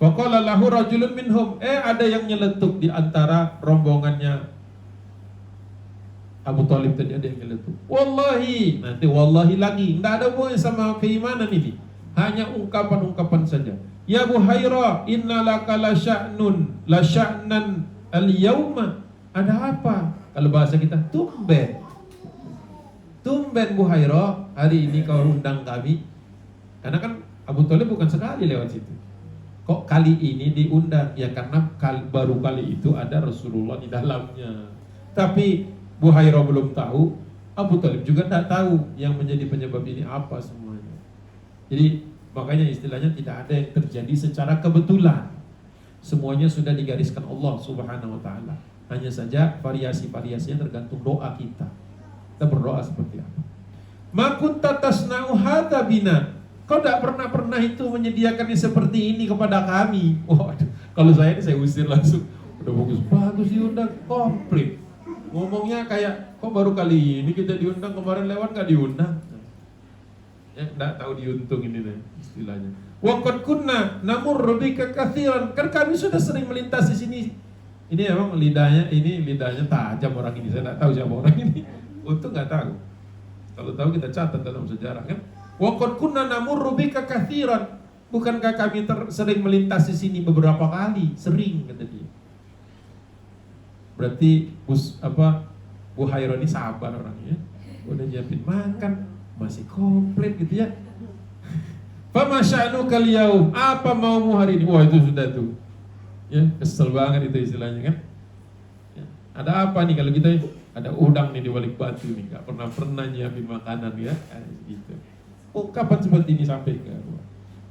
Faqala lahu rajulun minhum, ada yang nyeletuk di antara rombongannya Abu Thalib tadi, ada yang nyeletuk. Wallahi, nanti wallahi lagi, tidak ada hubungannya sama keimanan ini. Hanya ungkapan-ungkapan saja. Ya Buhairah, innalaka la sya'nan al-yawma. Ada apa? Kalau bahasa kita, tumben Buhairah, hari ini kau undang kami. Karena kan Abu Thalib bukan sekali lewat situ. Kok kali ini diundang? Ya karena baru kali itu ada Rasulullah di dalamnya. Tapi Buhairah belum tahu, Abu Thalib juga tidak tahu yang menjadi penyebab ini apa semuanya. Jadi makanya istilahnya tidak ada yang terjadi secara kebetulan. Semuanya sudah digariskan Allah Subhanahu wa taala. Hanya saja variasi-variasinya tergantung doa kita. Kita berdoa seperti apa? Ma kunta tasna'u hadza bina. Kau tidak pernah itu menyediakannya seperti ini kepada kami. Waduh, kalau saya ini saya usir langsung. Udah bagus diundang komplit. Ngomongnya kayak kok baru kali ini kita diundang, kemarin lewat nggak diundang. Ya nggak tahu diuntung ini nih istilahnya. Wa qad kunna namurru bika katsiran. Kan kami sudah sering melintas di sini. Ini emang lidahnya tajam orang ini. Saya nggak tahu siapa orang ini. Untung nggak tahu. Kalau tahu kita catat dalam sejarah kan. Wa qad kunna namurru bika katsiran. Bukankah kami sering melintas di sini beberapa kali? Sering, kata dia. Berarti Buhairah ini sabar orangnya. Udah nyiapin makan, masih komplit gitu ya. Fama sya'nukal yaum, apa maumu hari ini? Wah, itu sudah tuh. Ya, kesel banget itu istilahnya kan. Ya, ada apa nih kalau kita ada udang nih di balik batu nih, enggak pernah nyiapin makanan ya, gitu. Oh, kapan seperti ini sampai ke?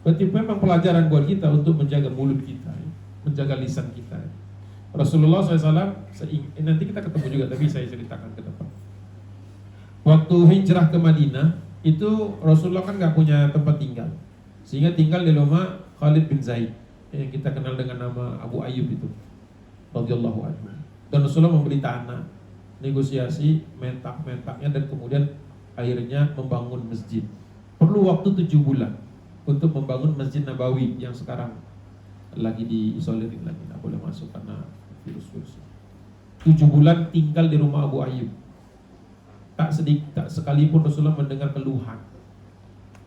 Berarti memang pelajaran buat kita untuk menjaga mulut kita, ya, menjaga lisan kita. Rasulullah SAW, nanti kita ketemu juga, tapi saya ceritakan ke depan. Waktu hijrah ke Madinah, itu Rasulullah kan nggak punya tempat tinggal, sehingga tinggal di rumah Khalid bin Zaid, yang kita kenal dengan nama Abu Ayyub itu, radhiyallahu anhu. Dan Rasulullah memberi tanah, negosiasi mentak-mentaknya, dan kemudian akhirnya membangun masjid. Perlu waktu 7 bulan untuk membangun Masjid Nabawi yang sekarang lagi diisolirin lagi, nggak boleh masuk karena virus-virus. 7 bulan tinggal di rumah Abu Ayyub. Tak sekalipun Rasulullah mendengar keluhan.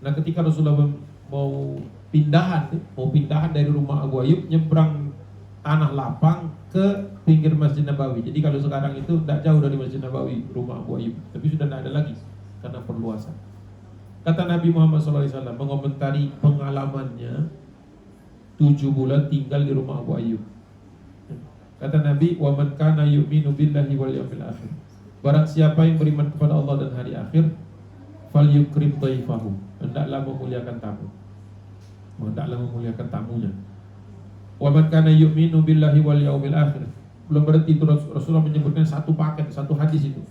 Nah, ketika Rasulullah mau pindahan dari rumah Abu Ayyub, nyebrang tanah lapang ke pinggir Masjid Nabawi. Jadi kalau sekarang itu tidak jauh dari Masjid Nabawi rumah Abu Ayyub, tapi sudah tidak ada lagi karena perluasan. Kata Nabi Muhammad SAW mengomentari pengalamannya 7 bulan tinggal di rumah Abu Ayyub. Kata Nabi, "Wa man kana yu'minu billahi wal yawmil akhir." Barang siapa yang beriman kepada Allah dan hari akhir, falyukrim dhaifahu. Hendaklah memuliakan tamu. Hendaklah memuliakan tamunya. Wa man kana yu'minu billahi wal yawmil akhir. Belum berarti itu Rasulullah menyebutkan satu paket, satu hadis itu.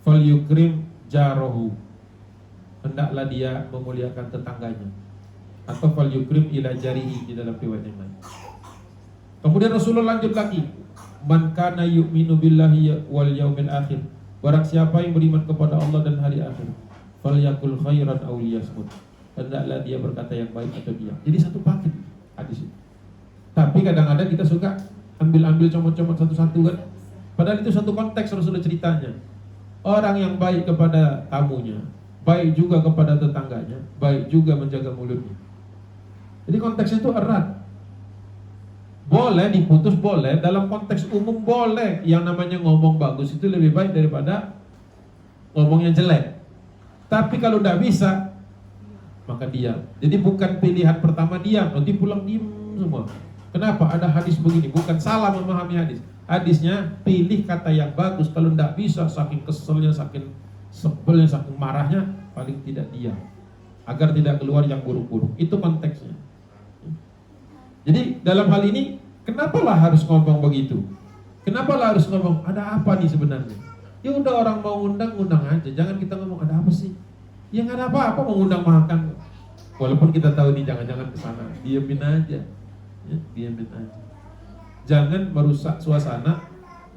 Falyukrim jarahu. Hendaklah dia memuliakan tetangganya. Atau falyukrim ila jarihi di dalam riwayat yang lain. Kemudian Rasulullah lanjut lagi, man kana yu'minu billahi wal yaumil akhir. Barang siapa yang beriman kepada Allah dan hari akhir, falyakul khairan aw liyasmut. Hendaklah dia berkata yang baik atau diam. Jadi satu paket hadis itu. Tapi kadang-kadang kita suka ambil comot-comot satu-satu kan. Padahal itu satu konteks Rasulullah ceritanya. Orang yang baik kepada tamunya, baik juga kepada tetangganya, baik juga menjaga mulutnya. Jadi konteksnya itu erat. Boleh diputus, boleh. Dalam konteks umum boleh. Yang namanya ngomong bagus itu lebih baik daripada ngomong yang jelek. Tapi kalau tidak bisa, maka diam. Jadi bukan pilihan pertama diam, nanti pulang diam semua. Kenapa? Ada hadis begini. Bukan salah memahami hadis. Hadisnya pilih kata yang bagus. Kalau tidak bisa, saking keselnya, saking sebelnya, saking marahnya, paling tidak diam, agar tidak keluar yang buruk-buruk. Itu konteksnya. Jadi dalam hal ini, kenapalah harus ngomong begitu? Kenapalah harus ngomong? Ada apa nih sebenarnya? Ya udah, orang mau undang aja. Jangan kita ngomong ada apa sih? Ya nggak ada apa-apa, mau undang makan. Walaupun kita tahu nih jangan-jangan kesana, diamin aja. Ya, diamin aja. Jangan merusak suasana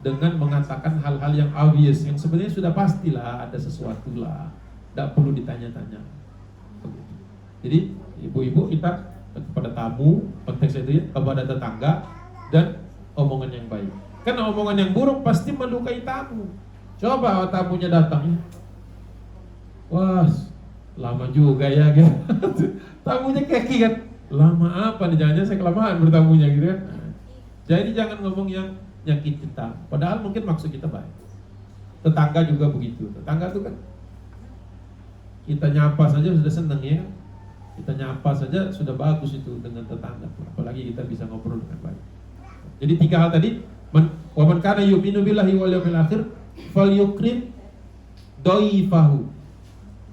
dengan mengatakan hal-hal yang obvious, yang sebenarnya sudah pastilah ada sesuatu lah, tidak perlu ditanya-tanya. Jadi ibu-ibu kita kepada tamu, konteksnya itu ya, kepada tetangga, dan omongan yang baik. Karena omongan yang buruk pasti melukai tamu. Coba tamunya datang, wah lama juga ya gitu. Tamunya keki kan, lama apa nih, jangan-jangan saya kelamaan bertamunya gitu kan. Jadi jangan ngomong yang nyakit kita, padahal mungkin maksud kita baik. Tetangga juga begitu. Tetangga itu kan, kita nyapa saja sudah senang ya. Kita nyapa saja sudah bagus itu dengan tetangga. Apalagi kita bisa ngobrol dengan baik. Jadi 3 hal tadi, wa man kana yu'minu billahi wal yawmil akhir falyukrim dhaifahu,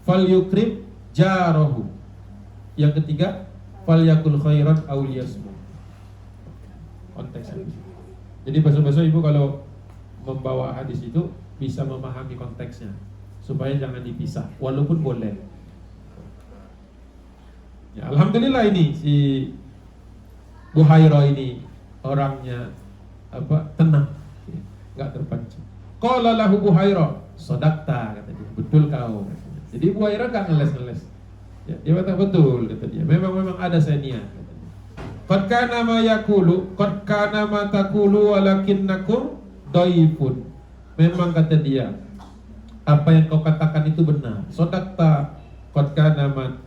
falyukrim jarahu. Yang ketiga, falyakul khairan aw liyasmut. Konteksnya. Jadi besok-besok ibu kalau membawa hadis itu bisa memahami konteksnya, supaya jangan dipisah, walaupun boleh. Ya, alhamdulillah ini si Buhairah ini orangnya tenang, nggak terpancing. Qala lahu Buhairah, sadaqta, kata dia, betul kau. Jadi Buhairah nggak ngeles-ngeles. Ya, dia kata betul, kata dia. Memang ada senior. Qad kana ma yaqulu, qad kana ma taqulu walakinnakum dhaifun. Memang kata dia, apa yang kau katakan itu benar. Sadaqta, qad kana ma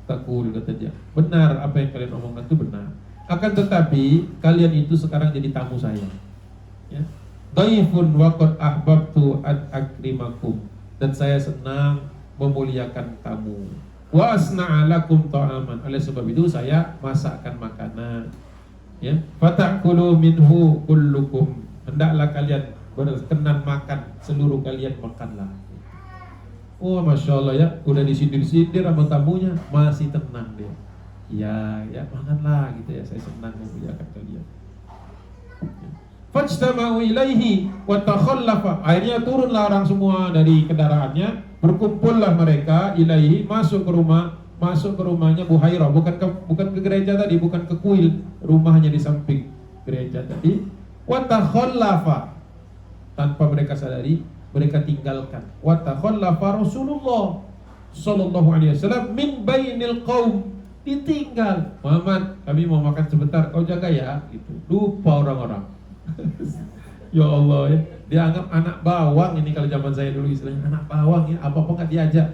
taqulu, kata dia. Benar, apa yang kalian omongkan itu benar. Akan tetapi kalian itu sekarang jadi tamu saya. Ya. Dhaifun wa qad ahbabtu an akrimakum. Dan saya senang memuliakan tamu. Wa asna'alakum ta'aman. Oleh sebab itu saya masakkan makanan. Ya, fatakulu minhu kullukum. Hendaklah kalian berkenan makan, seluruh kalian makanlah. Oh, masya Allah ya, udah disindir-sindir sama tamunya, masih tenang dia. Ya makanlah gitu ya, saya senang memuliakan kalian. Fajtama'u ilaihi wa takhallafa. Akhirnya turunlah orang semua dari kendaraannya. Berkumpullah mereka ilaihi, masuk ke rumahnya Buhairah, bukan ke gereja tadi, bukan ke kuil, rumahnya di samping gereja tadi. Wa takhallafa, tanpa mereka sadari mereka tinggalkan. Wa takhallafa Rasulullah sallallahu alaihi wasallam min bainil qaum, ditinggal. Muhammad, kami mau makan sebentar, kau jaga ya, gitu. Lupa orang-orang. Ya Allah ya, dianggap anak bawang ini kalau zaman saya dulu istilahnya anak bawang ya, apa-apa nggak diajak.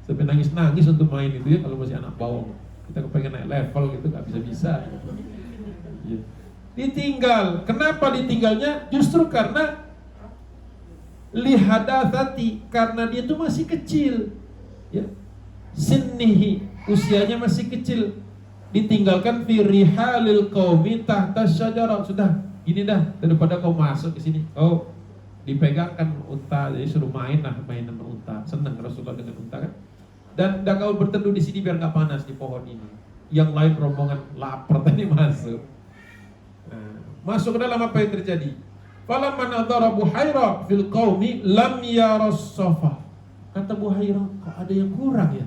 Sampai nangis-nangis untuk main itu ya kalau masih anak bawang. Kita kepengen naik level gitu nggak bisa-bisa. Ya. Ditinggal. Kenapa ditinggalnya? Justru karena lihadatsati, karena dia itu masih kecil. Ya. Sinnihi, usianya masih kecil. Ditinggalkan fi rihalil qaumi tahta syajarah. Sudah, gini dah, daripada kau masuk ke sini, kau dipegangkan unta, jadi suruh mainan unta. Senang Rasulullah dengan unta kan. Dan kau berteduh di sini biar nggak panas di pohon ini. Yang lain rombongan lapar tadi masuk. Nah, masuk ke dalam, apa yang terjadi? Falamma nadhara Buhairah fil qaumi lam yaras safa. Kata Buhairah, kok ada yang kurang ya?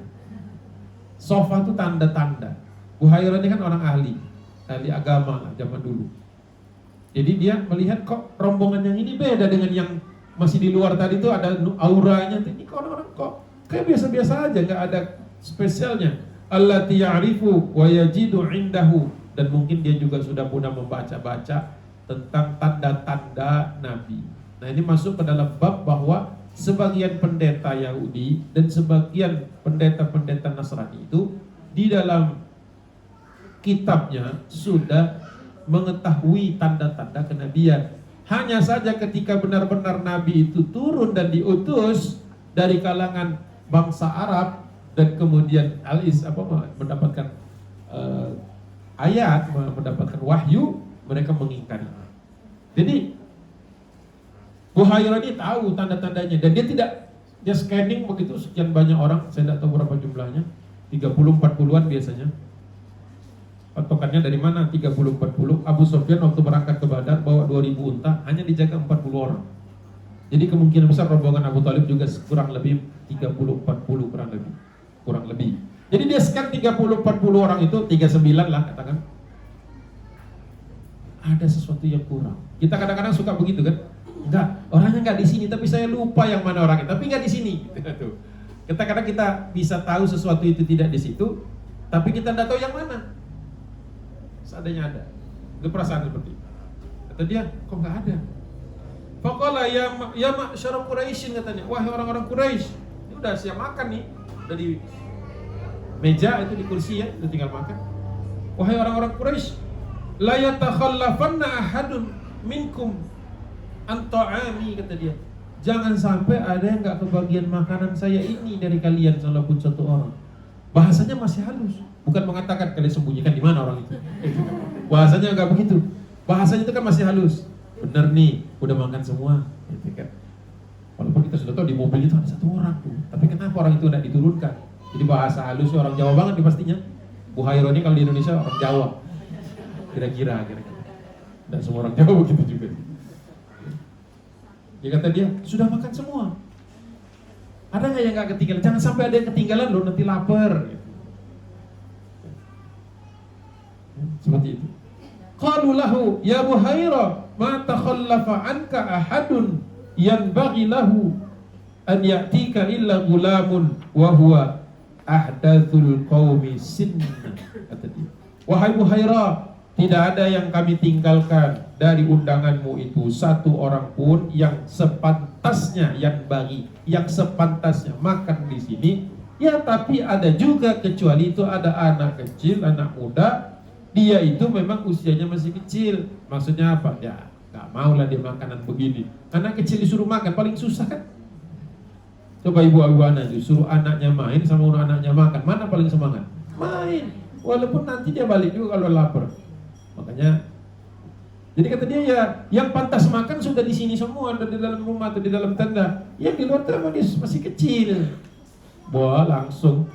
Safa itu tanda-tanda. Buhairah ini kan orang ahli agama zaman dulu. Jadi dia melihat kok rombongan yang ini beda dengan yang masih di luar tadi, itu ada auranya. Ini kok orang-orang kok kayak biasa-biasa aja, nggak ada spesialnya. Allati ya'rifu wa yajidu indahu, dan mungkin dia juga sudah mudah membaca-baca tentang tanda-tanda Nabi. Nah, ini masuk ke dalam bab bahwa sebagian pendeta Yahudi dan sebagian pendeta-pendeta Nasrani itu di dalam kitabnya sudah mengetahui tanda-tanda kenabian. Hanya saja ketika benar-benar Nabi itu turun dan diutus dari kalangan bangsa Arab dan kemudian mendapatkan ayat, mendapatkan wahyu, mereka mengingkari. Jadi Buhairah ini tahu tanda-tandanya dan dia scanning begitu sekian banyak orang, saya tidak tahu berapa jumlahnya, 30-40an biasanya. Patokannya dari mana 30-40? Abu Sufyan waktu berangkat ke Badar bawa 2000 unta, hanya dijaga 40 orang. Jadi kemungkinan besar rombongan Abu Thalib juga kurang lebih 30-40 kurang lebih. Jadi dia scan 30-40 orang itu 39 lah katakan. Ada sesuatu yang kurang. Kita kadang-kadang suka begitu kan? Enggak, orangnya enggak di sini tapi saya lupa yang mana orangnya, tapi enggak di sini. Tuh. Kadang-kadang kita bisa tahu sesuatu itu tidak di situ, tapi kita tidak tahu yang mana. Seadanya ada. Itu perasaan seperti itu. Kata dia, kok enggak ada? Faqala ya ma'syara Quraisyin katanya, wahai orang-orang Quraisy, ini udah siap makan nih, udah di meja itu di kursi ya, udah tinggal makan. Wahai orang-orang Quraisy, la yatakhallafanna ahadun minkum an ta'ami, kata dia. Jangan sampai ada yang enggak kebagian makanan saya ini dari kalian walaupun satu orang. Bahasanya masih halus, bukan mengatakan kalian sembunyikan di mana orang itu. Bahasanya enggak begitu. Bahasanya itu kan masih halus. Benar nih, udah makan semua, gitu kan. Walaupun kita sudah tahu di mobil itu ada satu orang tuh, tapi kenapa orang itu tidak diturunkan? Jadi bahasa halus orang Jawa banget nih pastinya. Buhairah ini kalau di Indonesia orang Jawa, kira-kira. Dan semua orang Jawa begitu juga. Dia kata dia sudah makan semua. Ada nggak yang nggak ketinggalan? Jangan sampai ada yang ketinggalan loh, nanti lapar. Gitu. Seperti itu. Qalu lahu ya Buhairah ma takhallafa anka ahadun yanbaghi lahu an ya'tika illa gulamun wa huwa ahdathul qaumi sinna, kata dia. Wahai Buhairah, tidak ada yang kami tinggalkan dari undanganmu itu satu orang pun yang sepantasnya yang sepantasnya makan di sini. Ya, tapi ada juga kecuali itu ada anak kecil, anak muda. Dia itu memang usianya masih kecil. Maksudnya apa? Ya, gak mau lah dia makanan begini. Anak kecil disuruh makan paling susah kan? Coba ibu-ibu anak itu suruh anaknya main sama anaknya makan, mana paling semangat? Main. Walaupun nanti dia balik juga kalau lapar. Makanya, jadi kata dia ya, yang pantas makan sudah di sini semua, ada di dalam rumah atau di dalam tenda. Yang di luar tenda dia masih kecil. Wah, langsung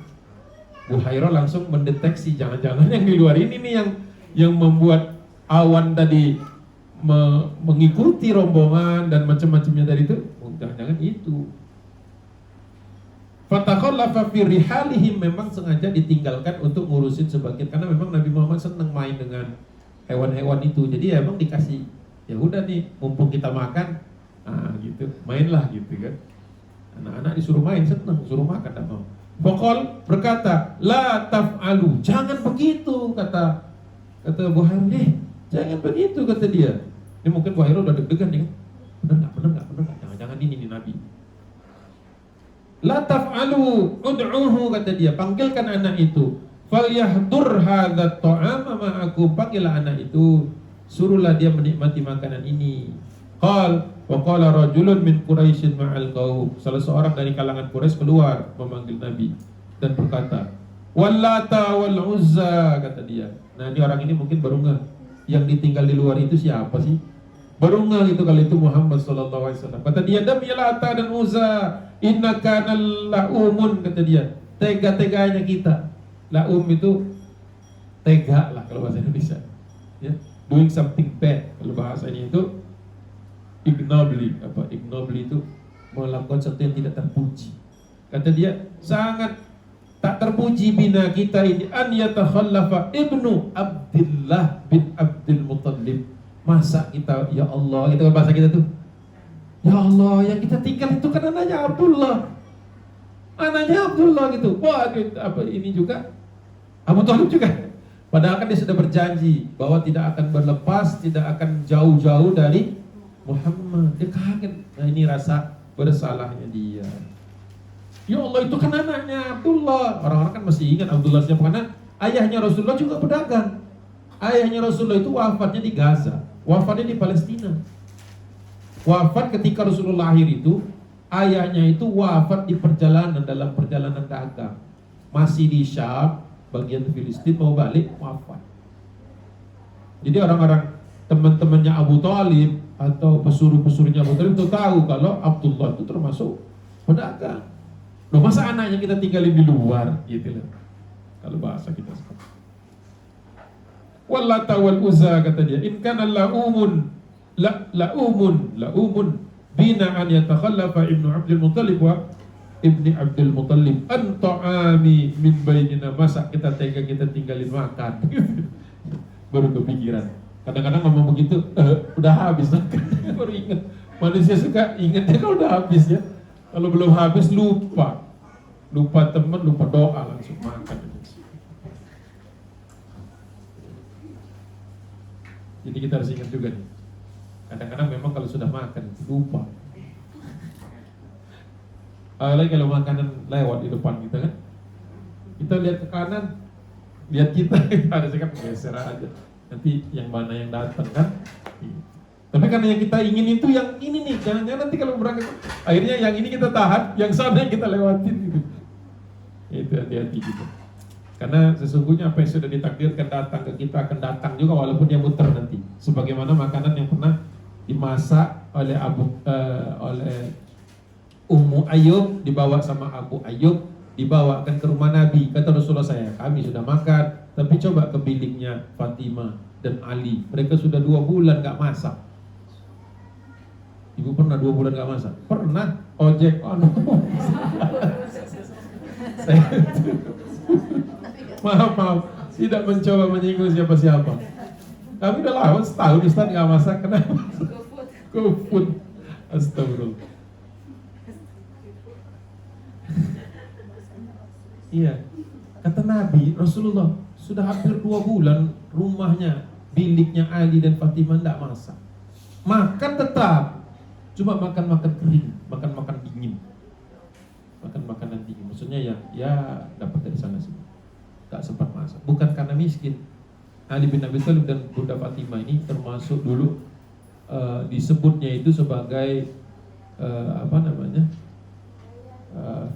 Buhairah langsung mendeteksi jangan-jangan yang di luar ini nih yang membuat awan tadi mengikuti rombongan dan macam-macamnya dari itu. Jangan-jangan itu. Fatakhallafa fi rihalihim, memang sengaja ditinggalkan untuk ngurusin sebagian karena memang Nabi Muhammad senang main dengan hewan-hewan itu. Jadi ya emang dikasih ya udah nih mumpung kita makan, gitu mainlah gitu kan. Anak-anak disuruh main senang, suruh makan tak mau. Faqal berkata, la taf'alu, jangan begitu, kata Buhairah, jangan begitu, kata dia. Ini mungkin Buhairah udah deg-degan nih kan. Benar enggak, jangan-jangan ini nih Nabi. La taf'alu, ud'uhu, kata dia, panggilkan anak itu. Falyahdur hadzat ta'ama ma'akum, panggillah anak itu, suruhlah dia menikmati makanan ini. Qal wa qala rajulun min Quraisyin ma'al qaum, salah seorang dari kalangan Quraisy keluar memanggil Nabi dan berkata, Wallata wal Uzza, kata dia. Nah, ini orang ini mungkin baru ngeh yang ditinggal di luar itu siapa sih? Baru ngeh gitu kalau itu Muhammad sallallahu alaihi wasallam. Kata dia, demi Lata dan Uzza, innaka la'umun, kata dia. Tega-teganya kita. La'um itu tega lah kalau bahasa Indonesia. Ya, doing something bad kalau bahasanya itu. Ignobly, ignobly itu melakukan sesuatu yang tidak terpuji. Kata dia, sangat tak terpuji bina kita ini an yatakhallafa ibnu Abdullah bin Abdul Muttalib. Masa kita, ya Allah, itu kan bahasa kita tuh, ya Allah, yang kita tinggal itu kan anaknya Abdullah gitu. Wah, apa ini juga Abu Thalib juga. Padahal kan dia sudah berjanji bahwa tidak akan berlepas, tidak akan jauh-jauh dari Muhammad. Dia kaget. Nah, ini rasa bersalahnya dia. Ya Allah, itu kan anaknya Abdullah. Orang-orang kan masih ingat Abdullah siapa, karena ayahnya Rasulullah juga pedagang. Ayahnya Rasulullah itu wafatnya di Gaza, wafatnya di Palestina. Wafat ketika Rasulullah lahir itu, ayahnya itu wafat di perjalanan, dalam perjalanan dagang. Masih di Syam, bagian Filistin, mau balik, wafat. Jadi orang-orang teman-temannya Abu Thalib atau pesuruh-pesuruhnya Abu Thalib itu tahu kalau Abdullah itu termasuk pedagang. Loh, masa anaknya kita tinggalin di luar gitu loh. Kalau bahasa kita sekarang. Wallata wal Uzza, kata dia, in kana laumun bina an yatakhallafa ibnu Abdul Muttalib wa ibni Abdul Muttalib an ta'ami min bainina, masa kita tega kita tinggalin makan. Baru kepikiran. Kadang-kadang ngomong begitu, udah habis baru ingat. Manusia suka ingatnya kalau udah habis ya. Kalau belum habis lupa teman, lupa doa, langsung makan. Jadi kita harus ingat juga nih. Kadang-kadang memang kalau sudah makan lupa. Lagi kalau makanan lewat di depan kita kan, kita lihat ke kanan, lihat kita ada sikap geser aja. Nanti yang mana yang datang kan. Tapi karena yang kita ingin itu yang ini nih, jangan-jangan nanti kalau berangkat akhirnya yang ini kita tahan, yang sana yang kita lewatin gitu. Itu hati-hati gitu. Karena sesungguhnya apa yang sudah ditakdirkan datang ke kita akan datang juga walaupun dia muter nanti. Sebagaimana makanan yang pernah dimasak oleh oleh Ummu Ayyub, dibawa sama Abu Ayyub, dibawakan ke rumah Nabi. Kata Rasulullah, kami sudah makan, tapi coba ke biliknya Fatimah dan Ali. Mereka sudah 2 bulan gak masak. Ibu pernah 2 bulan gak masak? Pernah, ojek. Maaf, tidak mencoba menyinggung siapa-siapa. Kami udah lama setahun Ustaz gak masak, kenapa? GoFood. Astagfirullah. Iya, kata Nabi Rasulullah sudah hampir 2 bulan rumahnya, biliknya Ali dan Fatimah tidak masak. Makan tetap, cuma makan kering, makan dingin, makan makanan dingin. Maksudnya ya dapat dari sana sini, tak sempat masak. Bukan karena miskin. Ali bin Abi Thalib dan Bunda Fatimah ini termasuk dulu disebutnya itu sebagai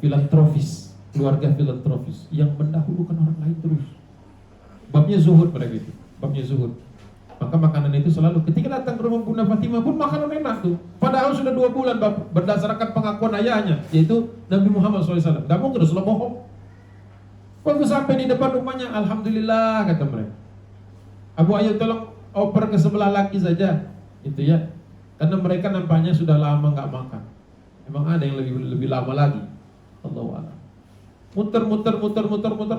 filantropis. Keluarga filantropis yang mendahulukan orang lain terus. Babnya zuhud pada gitu. Babnya zuhud. Maka makanan itu selalu ketika datang ke rumah Bunda Fatimah pun makanan enak tuh. Padahal sudah 2 bulan berdasarkan pengakuan ayahnya, yaitu Nabi Muhammad SAW. Gak mungkin Rasulullah bohong. Waktu sampai di depan rumahnya, alhamdulillah kata mereka. Abu Ayyub tolong oper ke sebelah lagi saja, itu ya. Karena mereka nampaknya sudah lama nggak makan. Emang ada yang lebih lama lagi. Allahu a'lam. Muter,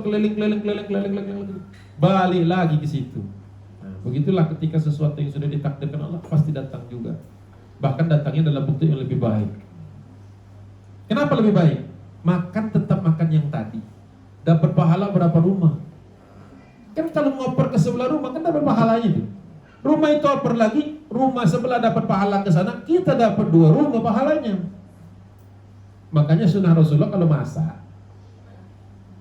keliling, balik lagi ke situ. Nah, begitulah ketika sesuatu yang sudah ditakdirkan Allah pasti datang juga. Bahkan datangnya dalam bentuk yang lebih baik. Kenapa lebih baik? Makan tetap makan yang tadi. Dapat pahala berapa rumah? Kan kalau ngoper ke sebelah rumah kan dapat pahalanya tuh. Rumah itu oper lagi, rumah sebelah dapat pahala ke sana, kita dapat 2 rumah pahalanya. Makanya sunnah Rasulullah kalau masak,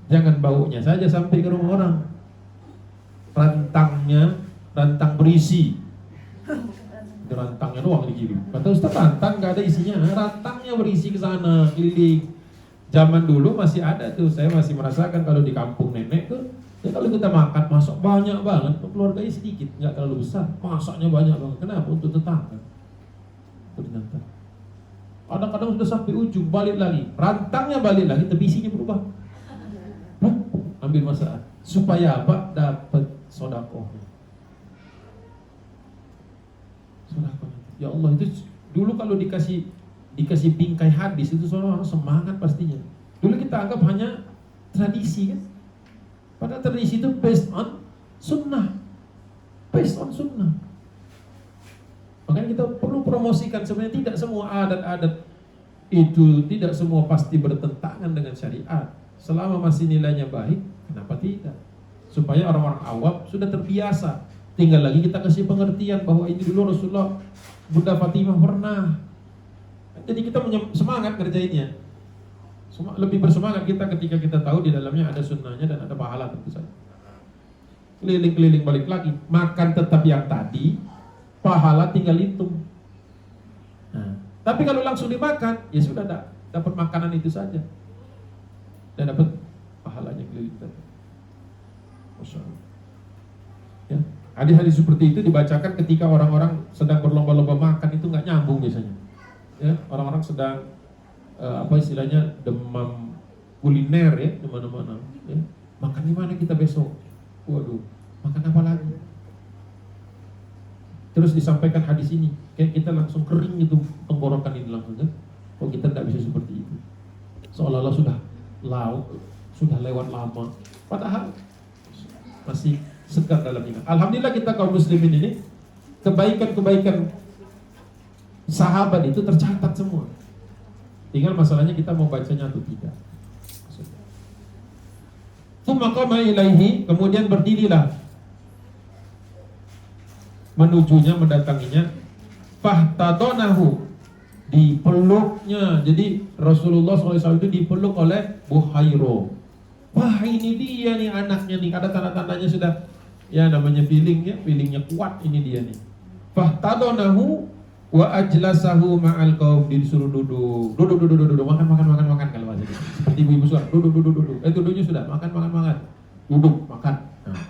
jangan baunya saja sampai ke rumah orang. Rantang berisi. Itu rantangnya doang dikirim. Kata Ustaz, rantang gak ada isinya. Rantangnya berisi ke sana, keliling. Zaman dulu masih ada tuh, saya masih merasakan kalau di kampung nenek tuh, ya kalau kita makan masak banyak banget, keluarganya sedikit, nggak terlalu besar, masaknya banyak banget. Kenapa? Untuk tetangga. Kadang-kadang sudah sampai ujung, balik lagi, rantangnya balik lagi, tapi isinya berubah. Ambil masalah supaya apa? Dapat sodakoh. Ya Allah, itu dulu kalau dikasih bingkai hadis itu orang semangat pastinya. Dulu kita anggap hanya tradisi kan. Padahal tradisi itu based on sunnah. Makanya kita perlu promosikan, sebenarnya tidak semua adat-adat itu, tidak semua pasti bertentangan dengan syariat. Selama masih nilainya baik, kenapa tidak? Supaya orang-orang awam sudah terbiasa. Tinggal lagi kita kasih pengertian bahwa ini dulu Rasulullah, Bunda Fatimah pernah. Jadi kita semangat kerjainnya. Lebih bersemangat kita ketika kita tahu di dalamnya ada sunnahnya dan ada pahala tentu saja. Keliling-keliling balik lagi, makan tetap yang tadi, pahala tinggal hitung. Nah, tapi kalau langsung dimakan, ya sudah dapat makanan itu saja dan dapat pahalanya keliling tadi. Masya Allah. Ya. Hadis-hadis seperti itu dibacakan ketika orang-orang sedang berlomba-lomba makan, itu nggak nyambung biasanya. Ya, orang-orang sedang apa istilahnya demam kuliner ya di mana-mana. Ya. Makan di mana kita besok? Waduh, makan apa lagi? Terus disampaikan hadis ini, kayak kita langsung kering itu tenggorokan ini langsung kan? Kok kita tidak bisa seperti itu? Seolah-olah sudah lewat lama, padahal masih segar dalam iman. Alhamdulillah kita kaum muslimin ini kebaikan-kebaikan sahabat itu tercatat semua. Tinggal masalahnya kita mau bacanya atau tidak. Tsumma qama ilaihi, kemudian berdirilah menujunya, mendatanginya. Fahtadonahu, dipeluknya. Jadi Rasulullah SAW itu dipeluk oleh Buhairo. Wah, ini dia nih anaknya nih. Ada tanda-tandanya sudah, ya namanya feelingnya kuat, ini dia nih. Fahtadonahu wa ajlasahu ma'al qaum, disuruh duduk, makan kalau bahasa gitu. Seperti ibu-ibu suara, duduk. Duduknya sudah, makan, duduk, makan. Nah.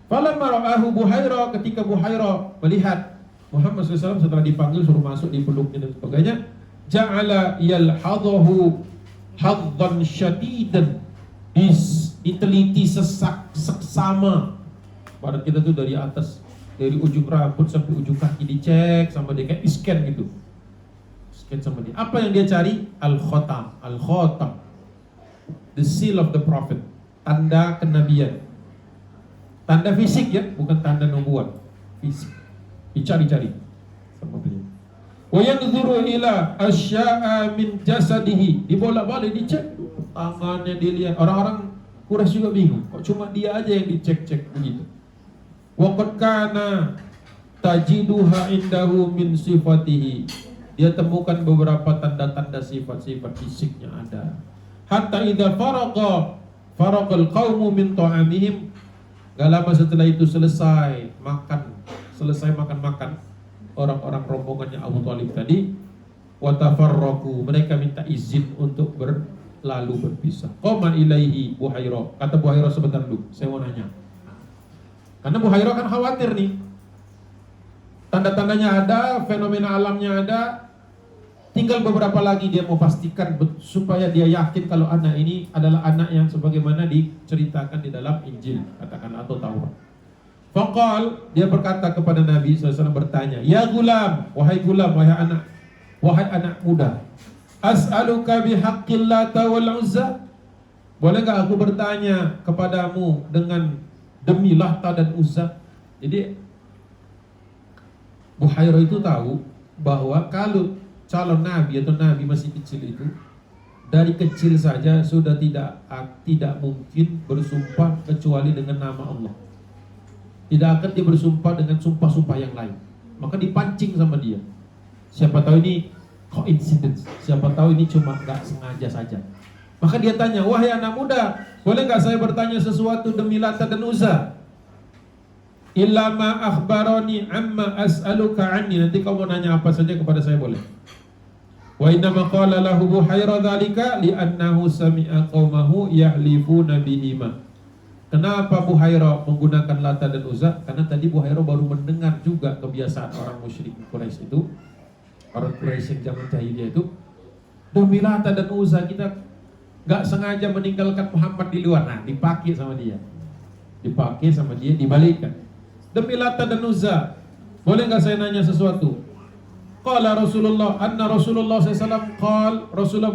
Falamma ra'ahu Buhaira, ketika Buhaira melihat Muhammad SAW setelah dipanggil suruh masuk, dipeluknya dan sebagainya, ja'ala yalhadhahu haddan syadidan, diteliti seksama. Badan kita tuh dari atas, dari ujung rambut sampai ujung kaki dicek sama dia, kayak di-scan gitu. Scan sama dia. Apa yang dia cari? Al-Khatam, the seal of the prophet, tanda kenabian. Tanda fisik ya, bukan tanda nubuat. Fisik. Dicari-cari sama beliau. Wa yanzuru ila asya'a min jasadihi, dibolak-balik dicek tangannya, dilihat. Orang-orang Quraisy juga bingung, kok cuma dia aja yang dicek-cek begitu. Wa qad kana tajiduha indahu min sifatihi, dia temukan beberapa tanda-tanda sifat-sifat fisiknya ada. Hatta idza faraqal qaumu min ta'amihim, gak lama setelah itu selesai makan orang-orang rombongannya Abu Thalib tadi, watafarraqu, mereka minta izin untuk berlalu berpisah. Qama ilaihi Buhaira, kata Buhaira, sebentar dulu, saya mau nanya. Karena Buhaira kan khawatir nih, tanda-tandanya ada, fenomena alamnya ada, tinggal beberapa lagi dia mau pastikan supaya dia yakin kalau anak ini adalah anak yang sebagaimana diceritakan di dalam Injil, katakanlah, atau Taurat. Faqal, dia berkata kepada Nabi SAW, bertanya, ya gulam, wahai anak muda, as'aluka bihaqqil Lata wal Uzza, boleh gak aku bertanya kepadamu dengan demi Lata dan Uzza? Jadi Buhaira itu tahu bahwa kalau calon nabi atau nabi masih kecil itu, dari kecil saja sudah tidak mungkin bersumpah kecuali dengan nama Allah. Tidak akan dia bersumpah dengan sumpah-sumpah yang lain. Maka dipancing sama dia. Siapa tahu ini coincidence, siapa tahu ini cuma gak sengaja saja. Maka dia tanya, wahai anak muda, boleh gak saya bertanya sesuatu demi Lata dan Uzza? Illa ma akhbarani amma as'aluka anni, nanti kau mau nanya apa saja kepada saya boleh. Wa inna ma qala lahu Buhaira dzalika li'annahu sami'a qaumahu yahlifuna bihima. Kenapa Buhaira menggunakan Lata dan Uzza? Karena tadi Buhaira baru mendengar juga kebiasaan orang musyrik Quraisy itu, orang Quraisy yang zaman jahiliyah itu, demi Lata dan Uzza kita gak sengaja meninggalkan Muhammad di luar. Nah, dipakai sama dia, dibalikkan. Demi Lata dan Uzza, boleh gak saya nanya sesuatu? Qala Rasulullah, anna Rasulullah SAW qala, Rasulullah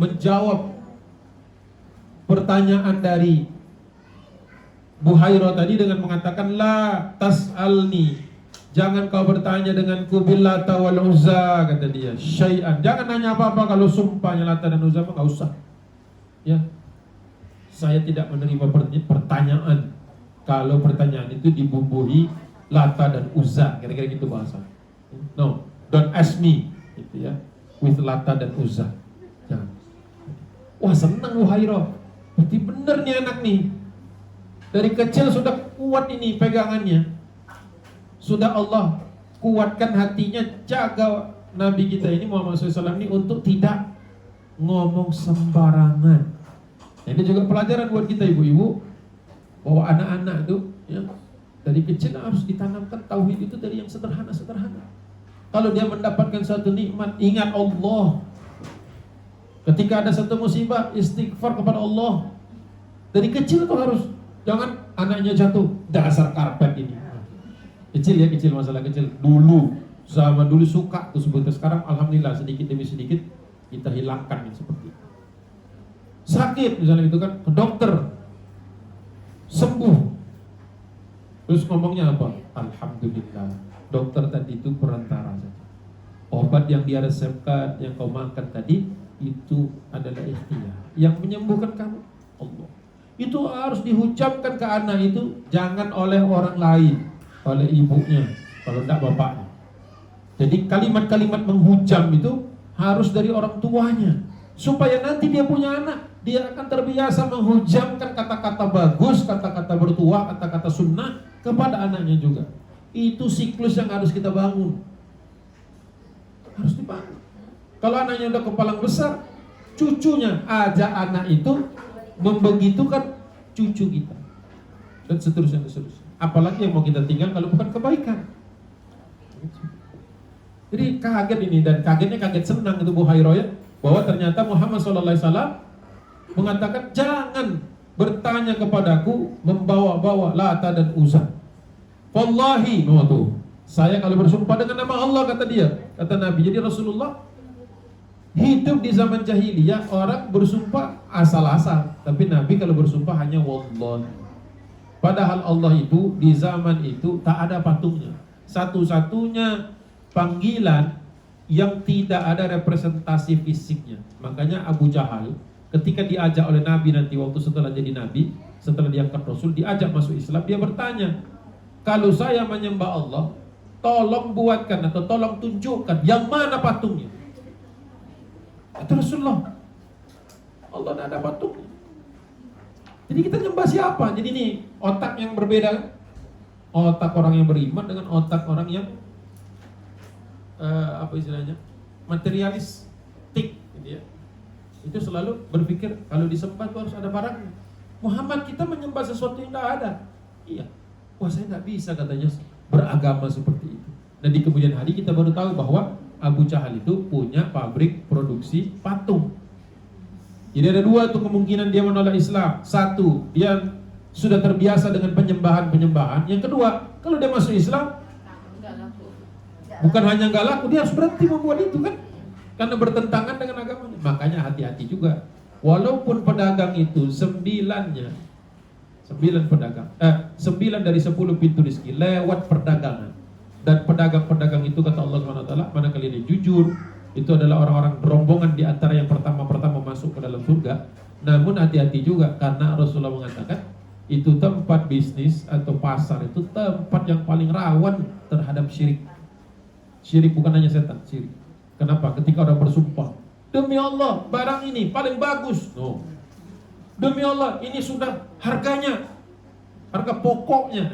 menjawab pertanyaan dari Buhaira tadi dengan mengatakan, la tas'alni, jangan kau bertanya denganku bil Lata wal Uzza, kata dia, syai'an, jangan nanya apa-apa kalau sumpahnya Lata dan Uzza, maka usah. Ya, saya tidak menerima pertanyaan kalau pertanyaan itu dibumbui Lata dan Uzza, kira-kira gitu bahasa. No, don't ask me, gitu ya, with Lata dan Uzza. Jangan. Wah, senang Buhaira, berarti bener nih anak nih. Dari kecil sudah kuat ini pegangannya. Sudah Allah kuatkan hatinya, jaga Nabi kita ini Muhammad SAW ini untuk tidak ngomong sembarangan. Ini juga pelajaran buat kita ibu-ibu, bahwa anak-anak itu ya, Dari kecil harus ditanamkan tauhid itu dari yang sederhana-sederhana. Kalau dia mendapatkan suatu nikmat, ingat Allah. Ketika ada satu musibah, istighfar kepada Allah. Dari kecil tuh harus. Jangan anaknya jatuh, dasar karpet ini. Kecil ya, kecil, masalah kecil. Dulu, zaman dulu suka tuh sebetulnya. Sekarang alhamdulillah sedikit demi sedikit kita hilangkan yang seperti itu. Sakit misalnya itu kan, ke dokter, sembuh. Terus ngomongnya apa? Alhamdulillah. Dokter tadi itu perantara saja. Obat yang dia resepkan, yang kau makan tadi, itu adalah ikhtiar. Yang menyembuhkan kamu, Allah. Itu harus diucapkan ke anak itu, jangan oleh orang lain, oleh ibunya, kalau tidak bapaknya. Jadi kalimat-kalimat menghujam itu harus dari orang tuanya, supaya nanti dia punya anak, dia akan terbiasa menghujamkan kata-kata bagus, kata-kata bertuah, kata-kata sunnah kepada anaknya juga. Itu siklus yang harus kita bangun. Harus dibangun. Kalau anaknya udah kepalang besar, cucunya ajak anak itu membegitukan cucu kita, dan seterusnya. Apalagi yang mau kita tinggal kalau bukan kebaikan. Jadi kaget ini, dan kagetnya kaget senang itu Bu Hairo ya, bahwa ternyata Muhammad SAW mengatakan jangan bertanya kepadaku membawa-bawa Lata dan Uzza. Wallahi, saya kalau bersumpah dengan nama Allah, kata dia, kata Nabi. Jadi Rasulullah hidup di zaman jahiliyah, orang bersumpah asal-asal, tapi Nabi kalau bersumpah hanya wallah. Padahal Allah itu di zaman itu tak ada patungnya. Satu-satunya panggilan yang tidak ada representasi fisiknya. Makanya Abu Jahal ketika diajak oleh Nabi nanti waktu setelah jadi Nabi, setelah diangkat Rasul, diajak masuk Islam, dia bertanya, kalau saya menyembah Allah, tolong buatkan atau tolong tunjukkan yang mana patungnya. Itu Rasulullah, Allah tidak ada patungnya. Jadi kita nyembah siapa? Jadi ini otak yang berbeda, otak orang yang beriman dengan otak orang yang apa istilahnya, materialistik, gitu ya. Itu selalu berpikir kalau disembah itu harus ada barangnya. Muhammad, kita menyembah sesuatu yang tidak ada. Iya, wah saya tidak bisa katanya beragama seperti itu. Dan di kemudian hari kita baru tahu bahwa Abu Jahal itu punya pabrik produksi patung. Jadi ada dua tuh kemungkinan dia menolak Islam. Satu, dia sudah terbiasa dengan penyembahan-penyembahan. Yang kedua, kalau dia masuk Islam, bukan hanya nggak laku, dia harus berhenti membuat itu kan, karena bertentangan dengan agamanya. Makanya hati-hati juga. Walaupun pedagang itu 9 pedagang, 9 dari 10 pintu rezeki lewat perdagangan. Dan pedagang-pedagang itu kata Allah SWT, manakala dia jujur, itu adalah orang-orang rombongan di antara yang pertama-pertama masuk ke dalam surga. Namun hati-hati juga, karena Rasulullah mengatakan itu tempat bisnis atau pasar itu tempat yang paling rawan terhadap syirik. Syirik bukan hanya setan, syirik. Kenapa? Ketika orang bersumpah, demi Allah barang ini paling bagus, no. Demi Allah ini sudah harganya, harga pokoknya.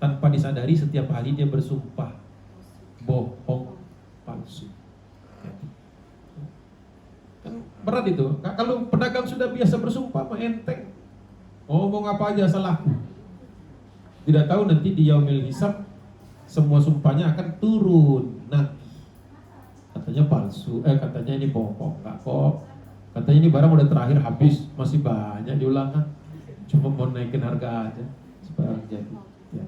Tanpa disadari setiap hari dia bersumpah bohong, palsu. Kan berat itu. Kalau pedagang sudah biasa bersumpah mah enteng, ngomong apa aja salah. Tidak tahu nanti di yaumil hisab semua sumpahnya akan turun. Nah, katanya palsu, katanya ini bohong, enggak kok. Katanya ini barang udah terakhir habis, masih banyak diulangan. Cuma mau naikin harga aja supaya jadi. Ya.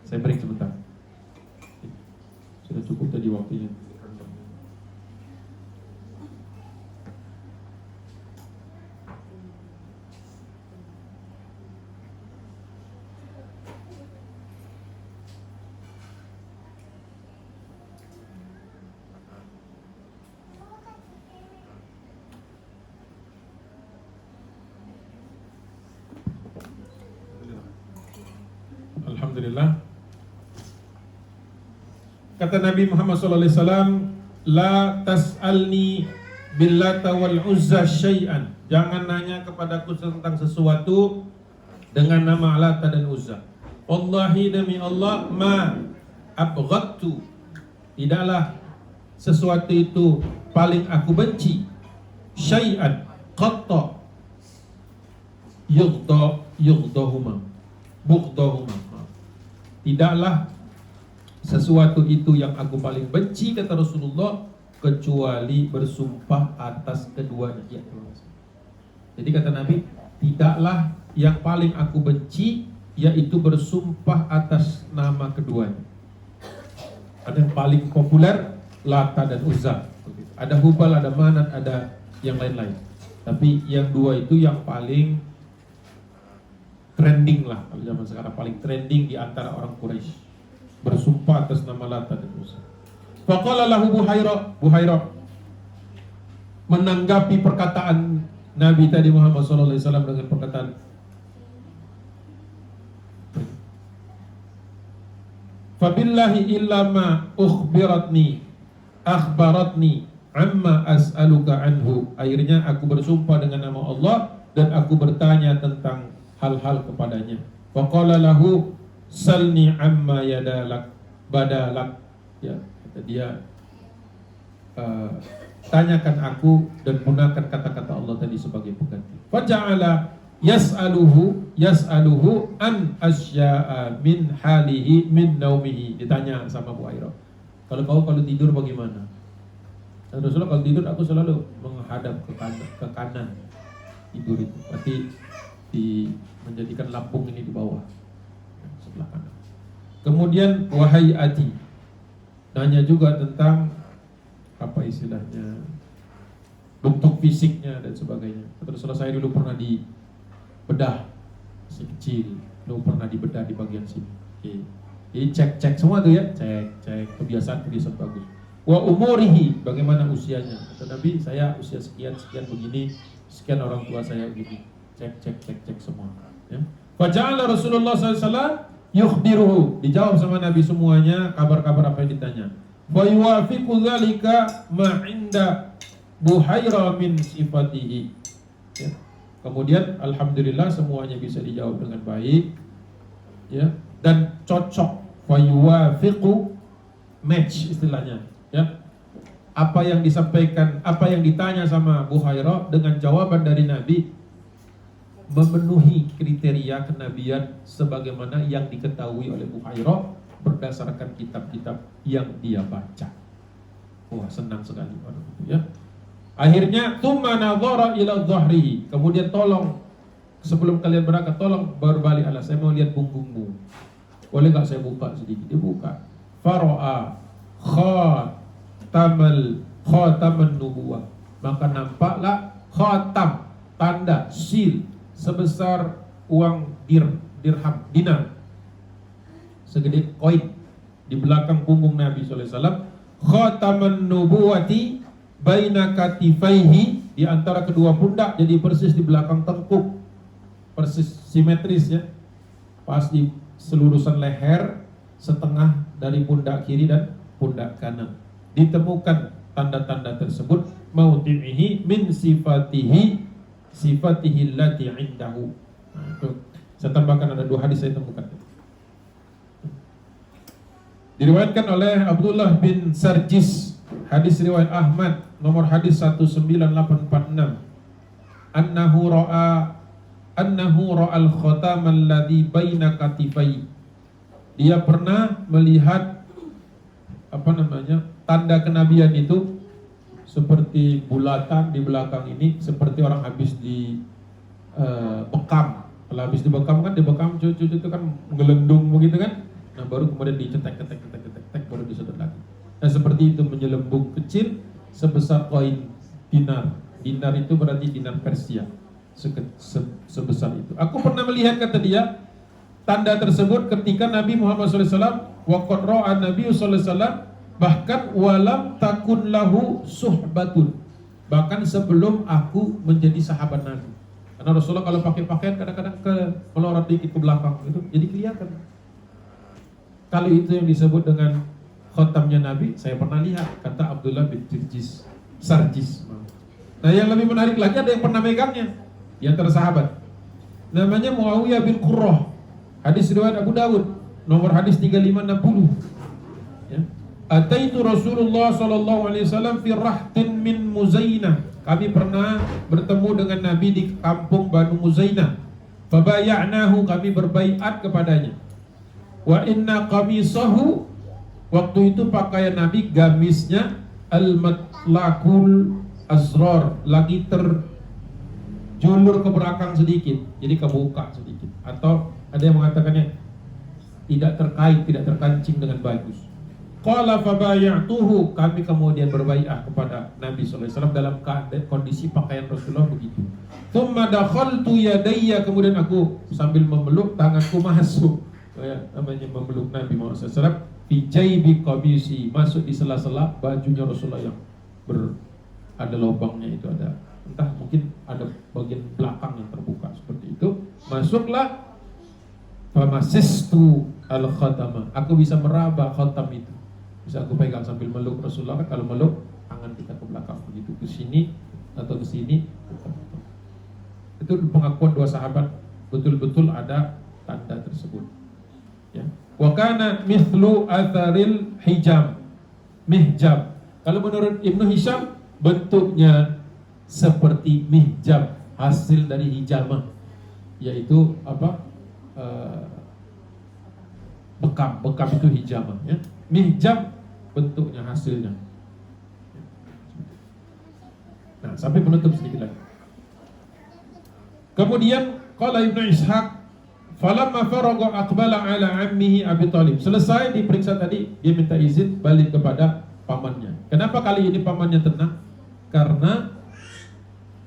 Saya break sebentar. Sudah cukup tadi waktunya. Alhamdulillah. Kata Nabi Muhammad SAW, la tas'alni billata wal uzza syai'an. Jangan nanya kepadaku tentang sesuatu dengan nama Lata dan Uzza. Wallahi, demi Allah, ma abghadtu, tidaklah sesuatu itu paling aku benci, syai'an qatta, yughdahuma. Tidaklah sesuatu itu yang aku paling benci, kata Rasulullah, kecuali bersumpah atas keduanya. Ya, jadi kata Nabi, tidaklah yang paling aku benci yaitu bersumpah atas nama keduanya. Ada yang paling populer Lata dan Uzza. Ada Hubal, ada Manat, ada yang lain-lain. Tapi yang dua itu yang paling trending lah kalau zaman sekarang, paling trending di antara orang Quraisy. Bersumpah atas nama Lata dan Uzza. Faqala lahu Buhairah menanggapi perkataan Nabi tadi Muhammad sallallahu alaihi wasallam dengan perkataan Fabillahi illa ma akhbaratni amma as'aluka anhu. Akhirnya aku bersumpah dengan nama Allah dan aku bertanya tentang hal-hal kepadanya. Faqala lahu salni amma badalak. Ya, kata dia, tanyakan aku dan gunakan kata-kata Allah tadi sebagai pengganti. Faja'ala yas'aluhu an asya'a min halihi min naumihi. Ditanya sama Buhairah, kalau tidur bagaimana? Dan Rasulullah kalau tidur aku selalu menghadap ke kanan tidur itu. Berarti menjadikan lambung ini di bawah sebelah kanan. Kemudian wahai Ati, nanya juga tentang apa istilahnya, bentuk fisiknya dan sebagainya. Terus saya dulu pernah dibedah masih kecil, dulu pernah dibedah di bagian sini. Oke. Jadi cek semua tuh ya, cek kebiasaan bagus. Wa umurihi, bagaimana usianya? Kata Nabi, saya usia sekian begini, sekian orang tua saya begini. Cek semua. Ya. Faja'ala Rasulullah SAW yukhbiruhu, dijawab sama Nabi semuanya, kabar-kabar apa yang ditanya. Wa yuwafiqu dzalika ma 'inda Buhairah min sifatihi. Ya. Kemudian alhamdulillah semuanya bisa dijawab dengan baik. Ya, dan cocok. Wa yuwafiqu, match istilahnya, ya. Apa yang disampaikan, apa yang ditanya sama Buhairah dengan jawaban dari Nabi memenuhi kriteria kenabian sebagaimana yang diketahui oleh Buhairah berdasarkan kitab-kitab yang dia baca. Wah, senang sekali orang itu, ya. Akhirnya tsumma nadhara ila dhahrihi, kemudian tolong sebelum kalian berangkat tolong berbalik, saya mau lihat punggungmu. Boleh enggak saya buka sedikit? Dia buka. Fara'a khataman nubuwah. Maka nampaklah khatam, tanda, seal sebesar uang dirham, dinar, segede koin di belakang punggung Nabi sallallahu alaihi wasallam. Khataman nubuwati baina katifaihi, di antara kedua pundak, jadi persis di belakang tengkuk, persis simetris ya, pas di selurusan leher, setengah dari pundak kiri dan pundak kanan. Ditemukan tanda-tanda tersebut, mauti'ihi min sifatihi allati indahu. Nah, itu saya tambahkan, ada 2 hadis saya temukan. Diriwayatkan oleh Abdullah bin Sarjis, hadis riwayat Ahmad, nomor hadis 19846. Annahu ra'al khatam alladhi baina katifai. Dia pernah melihat tanda kenabian itu seperti bulatan di belakang ini, seperti orang habis di bekam. Kalau habis dibekam kan, cucu itu kan menggelendung begitu kan. Nah, baru kemudian dicetek baru disedot lagi. Nah, seperti itu, menyelembung kecil sebesar koin dinar. Dinar itu berarti dinar Persia. Sebesar itu. Aku pernah melihat, kata dia, tanda tersebut ketika Nabi Muhammad SAW waqad ra'a Nabi SAW, bahkan walam takun lahu suhbatun, bahkan sebelum aku menjadi sahabat Nabi. Karena Rasulullah kalau pakai pakaian kadang-kadang melorot dikit ke belakang itu, jadi kelihatan. Kalau itu yang disebut dengan khotamnya Nabi, saya pernah lihat, kata Abdullah bin Sarjis. Nah, yang lebih menarik lagi, ada yang pernah megangnya di antara sahabat. Namanya Muawiyah bin Qurrah. Hadis riwayat Abu Dawud, nomor hadis 3560. Ya. Ataitu Rasulullah sallallahu alaihi wasallam fi rahtin min Muzainah. Kami pernah bertemu dengan Nabi di kampung Banu Muzainah. Fabaya'nahu, kami berbaiat kepadanya. Wa inna qamisahu, waktu itu pakaian Nabi gamisnya al-matlakul azrar, lagi terjulur ke belakang sedikit, jadi kebuka sedikit, atau ada yang mengatakannya tidak terkait, tidak terkancing dengan bagus. Qala fabaya'tuhu, kami kemudian berbaiat kepada Nabi sallallahu alaihi wasallam dalam kondisi pakaian Rasulullah begitu. Tsumma dakhaltu yadayya, kemudian aku sambil memeluk tanganku masuk, ya, namanya memeluk Nabi Muhammad sallallahu alaihi wasallam, fi jaybi qamisi, masuk di sela-sela bajunya Rasulullah yang ada lubangnya itu, ada entah mungkin ada bagian belakang yang terbuka seperti itu. Masuklah, famasistu al-khatama, aku bisa meraba khatam itu, bisa aku pegang sambil meluk Rasulullah. Kan kalau meluk tangan kita ke belakang begitu, ke sini atau ke sini. Itu pengakuan dua sahabat, betul-betul ada tanda tersebut, ya. Wa kana mithlu atharil hijam, mihjab. Kalau menurut Ibnu Hisham, bentuknya seperti mihjab, hasil dari hijamah, yaitu apa? Bekam itu hijamah, ya. Mihjab bentuknya, hasilnya. Nah, sampai penutup sedikit lagi. Kemudian qala Ibnu Ishaq, falamma faragha aqbala ala ammihi Abi Thalib. Selesai diperiksa tadi, dia minta izin balik kepada pamannya. Kenapa kali ini pamannya tenang? Karena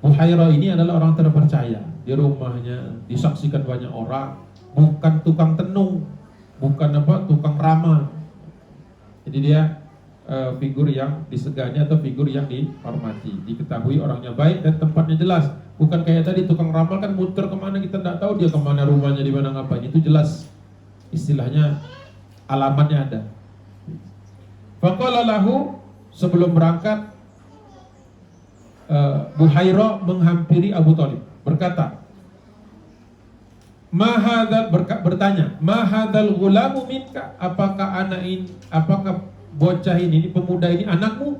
Buhairah ini adalah orang terpercaya. Di rumahnya disaksikan banyak orang, bukan tukang tenung, bukan tukang ramal. Jadi dia figur yang disegani atau figur yang dihormati, diketahui orangnya baik dan tempatnya jelas. Bukan kayak tadi tukang ramal kan muter kemana kita tidak tahu dia kemana, rumahnya di mana, ngapain. Itu jelas, istilahnya alamatnya ada. Faqala lahu, sebelum berangkat Buhairah menghampiri Abu Thalib, berkata, bertanya, mahadzal ghulamu minka, apakah anak ini, apakah bocah ini pemuda ini anakmu?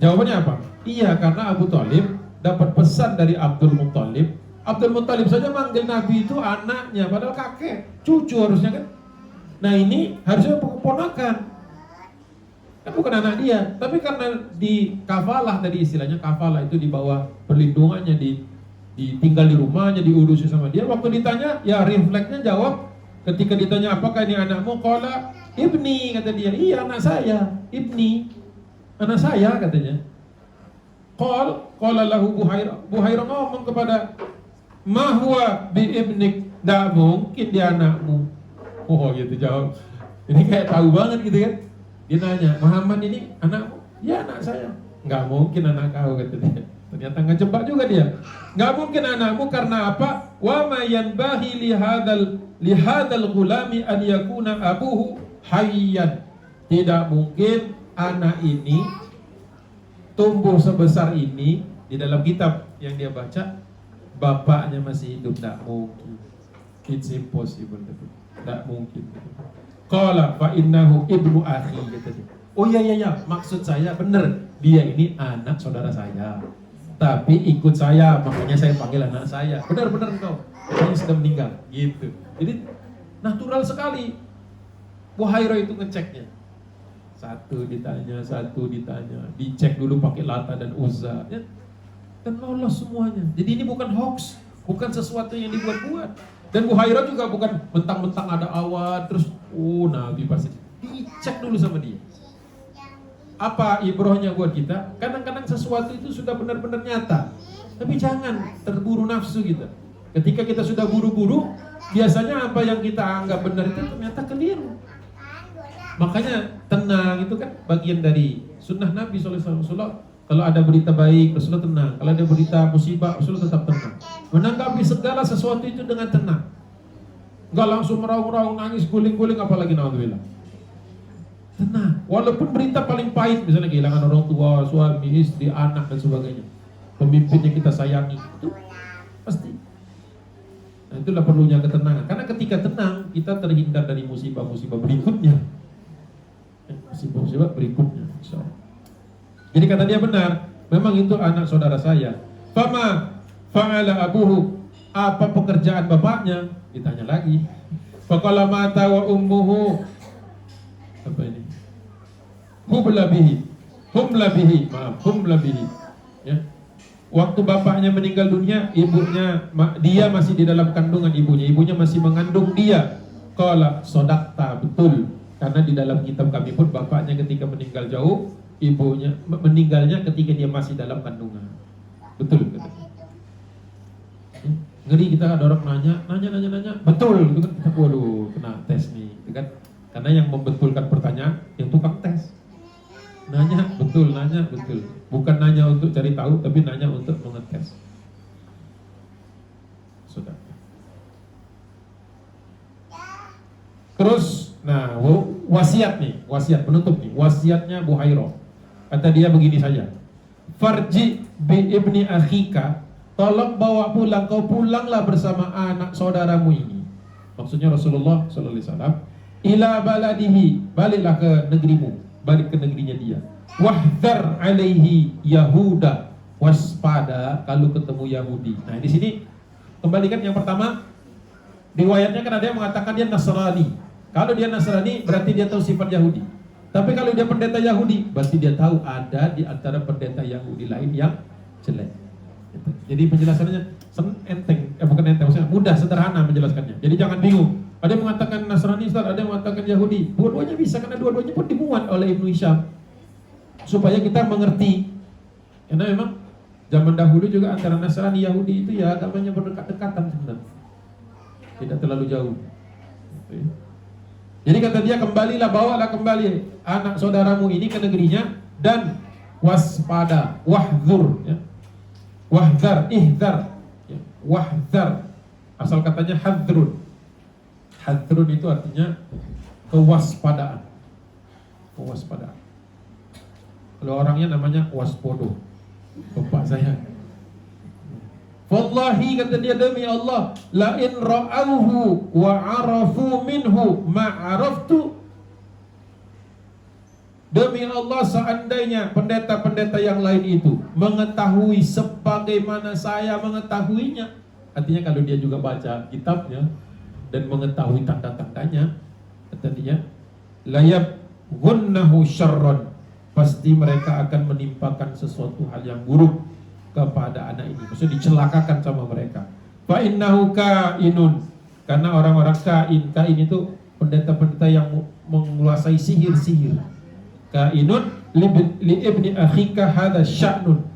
Jawabannya apa? Iya, karena Abu Thalib dapat pesan dari Abdul Muttalib. Abdul Muttalib saja manggil Nabi itu anaknya, padahal kakek, cucu harusnya kan. Nah ini harusnya keponakan, kan bukan anak dia. Tapi karena di kafalah, tadi istilahnya kafalah itu di bawah perlindungannya, ditinggal di rumahnya, diurusi sama dia. Waktu ditanya, ya refleksnya jawab. Ketika ditanya apakah ini anakmu, qala ibni, kata dia, iya anak saya, ibni, anak saya katanya. Qala lahu Buhairah ngomong kepada, ma huwa bi ibnik, tidak mungkin dia anakmu. Oh gitu jawab. Ini kayak tahu banget gitu kan. Dia nanya, Muhammad ini anakmu? Ya anak saya. Nggak mungkin anak kau, kata dia. Ternyata ngejebak juga dia. Nggak mungkin anakmu karena apa? Wa ma yanbahi li hadzal ghulami an yakuna abuhu hayyan. Tidak mungkin anak ini tumbuh sebesar ini, di dalam kitab yang dia baca bapaknya masih hidup. Tidak mungkin. It's impossible. Tidak mungkin. Qala fa innahu ibnu akhi, kata dia. Oh iya, maksud saya benar, dia ini anak saudara saya, tapi ikut saya, makanya saya panggil anak saya. Benar engkau, dia sudah meninggal, gitu. Jadi natural sekali. Buhairah itu ngeceknya. Satu ditanya, dicek dulu pakai Lata dan Uzza, ya. Dan lolos semuanya. Jadi ini bukan hoax, bukan sesuatu yang dibuat-buat. Dan Buhairah juga bukan mentang-mentang ada awan terus Nabi pasti. Dicek dulu sama dia. Apa ibrohnya buat kita? Kadang-kadang sesuatu itu sudah benar-benar nyata, tapi jangan terburu nafsu kita. Ketika kita sudah buru-buru, biasanya apa yang kita anggap benar itu ternyata keliru. Makanya tenang itu kan bagian dari sunnah Nabi SAW. Kalau ada berita baik, Rasulullah tenang. Kalau ada berita musibah, Rasulullah tetap tenang. Menanggapi segala sesuatu itu dengan tenang. Enggak langsung meraung-raung, nangis, guling-guling, apalagi naudzubillah. Tenang. Walaupun berita paling pahit, misalnya kehilangan orang tua, suami, istri, anak dan sebagainya, pemimpin yang kita sayangi, itu pasti. Nah, itulah perlunya ketenangan. Karena ketika tenang, kita terhindar dari musibah-musibah berikutnya. Musibah-musibah berikutnya, insyaallah. Jadi kata dia benar, memang itu anak saudara saya. Fama fa'ala abuhu, apa pekerjaan bapaknya? Ditanya lagi. Faqala mata wa ummuhu. Apa ini? Hubla bihi. Ya. Waktu bapaknya meninggal dunia, dia masih di dalam kandungan ibunya masih mengandung dia. Qala sodaqta, betul. Karena di dalam kitab kami pun bapaknya ketika meninggal jauh, ibunya meninggalnya ketika dia masih dalam kandungan. Betul. Ngeri kita ada orang nanya, betul, itu kan kita waduh kena tes nih, gitu kan? Karena yang membetulkan pertanyaan yang tukang tes. Nanya betul, bukan nanya untuk cari tahu, tapi nanya untuk mengetes. Sudah. Terus, nah wasiat penutup nih, wasiatnya Buhairah. Kata dia begini saja. Farji bi ibni akhika, tolong bawa pulang, kau pulanglah bersama anak saudaramu ini. Maksudnya Rasulullah sallallahu alaihi wasallam, ila baladihi, baliklah ke negerimu, balik ke negerinya dia. Wahdhar alaihi Yahuda, waspada kalau ketemu Yahudi. Nah, di sini kembalikan yang pertama, riwayatnya kan ada yang mengatakan dia Nasrani. Kalau dia Nasrani berarti dia tahu sifat Yahudi. Tapi kalau dia pendeta Yahudi, berarti dia tahu ada di antara pendeta Yahudi lain yang jelek. Jadi penjelasannya bukan enteng, maksudnya mudah, sederhana menjelaskannya. Jadi jangan bingung. Ada yang mengatakan Nasrani, ada yang mengatakan Yahudi. Dua-duanya bisa, karena dua-duanya pun dimuat oleh Ibnu Hisham. Supaya kita mengerti. Karena memang zaman dahulu juga antara Nasrani Yahudi itu ya agamanya berdekat-dekatan sebenarnya. Tidak terlalu jauh. Jadi kata dia, kembalilah, bawalah kembali anak saudaramu ini ke negerinya, dan waspada, wahdzur, ya. Wahdhar, ihdzar, ya. Wahdhar, asal katanya hadrun. Hadrun itu artinya kewaspadaan. Kalau orangnya namanya waspodo, bapak saya. Wallahi, kata dia, demi Allah, la in ra'auhu wa arafu minhu ma araftu. Demi Allah, seandainya pendeta-pendeta yang lain itu mengetahui sebagaimana saya mengetahuinya. Artinya kalau dia juga baca kitabnya dan mengetahui tanda-tandanya, kata dia, layab gunnahu syarran, pasti mereka akan menimpakan sesuatu hal yang buruk kepada anak ini, maksudnya dicelakakan sama mereka. Fa innahu kainun, karena orang-orang kain itu pendeta-pendeta yang menguasai sihir. Kainun li ibni akhika hadza sya'nun.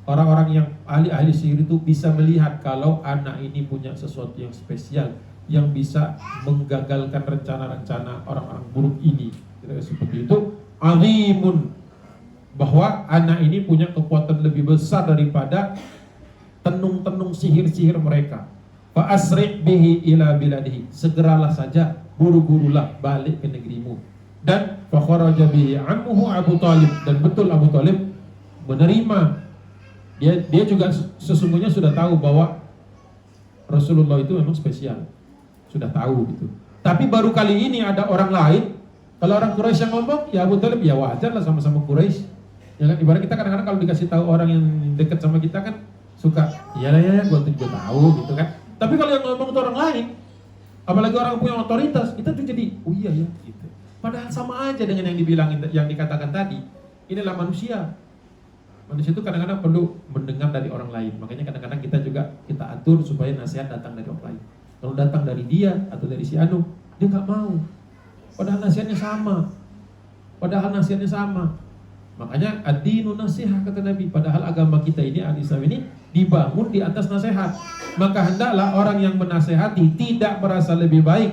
Orang-orang yang ahli-ahli sihir itu bisa melihat kalau anak ini punya sesuatu yang spesial yang bisa menggagalkan rencana-rencana orang-orang buruk ini. Seperti itu, azimun, bahwa anak ini punya kekuatan lebih besar daripada tenung-tenung sihir-sihir mereka. Fa asri' bihi ila biladihi, segeralah saja, buru-burulah balik ke negerimu. Dan fa kharaja bihi ammuhu Abu Thalib, dan betul Abu Thalib menerima. Dia juga sesungguhnya sudah tahu bahwa Rasulullah itu memang spesial. Sudah tahu gitu. Tapi baru kali ini ada orang lain. Kalau orang Quraisy yang ngomong, ya Abu Thalib ya wajar lah, sama-sama Quraisy. Ya kan, ibarat kita kadang-kadang kalau dikasih tahu orang yang dekat sama kita kan suka, ya gua tahu gitu kan. Tapi kalau yang ngomong itu orang lain, apalagi orang punya otoritas, kita tuh jadi, oh iya ya gitu. Padahal sama aja dengan yang dibilangin, yang dikatakan tadi. Inilah manusia. Manusia itu kadang-kadang perlu mendengar dari orang lain. Makanya kadang-kadang kita atur supaya nasihat datang dari orang lain. Kalau datang dari dia atau dari si Anu, dia nggak mau. Padahal nasihatnya sama. Makanya ad-dinu nasihah, kata Nabi. Padahal agama kita ini, al-Islam ini dibangun di atas nasihat. Maka hendaklah orang yang menasihati tidak merasa lebih baik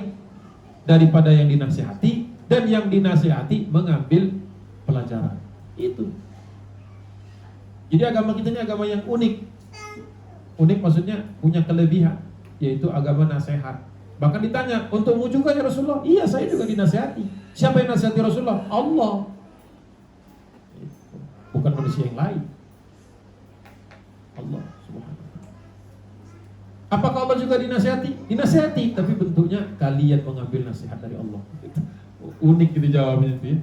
daripada yang dinasihati, dan yang dinasihati mengambil pelajaran. Itu. Jadi agama kita ini agama yang unik. Unik maksudnya punya kelebihan, yaitu agama nasihat. Bahkan ditanya, untukmu juga ya Rasulullah? Iya, saya juga dinasihati. Siapa yang nasihati Rasulullah? Allah. Bukan manusia yang lain. Allah subhanahu wa ta'ala. Apakah Allah juga dinasihati? Dinasihati, tapi bentuknya kalian mengambil nasihat dari Allah. Unik gitu jawabannya itu ya.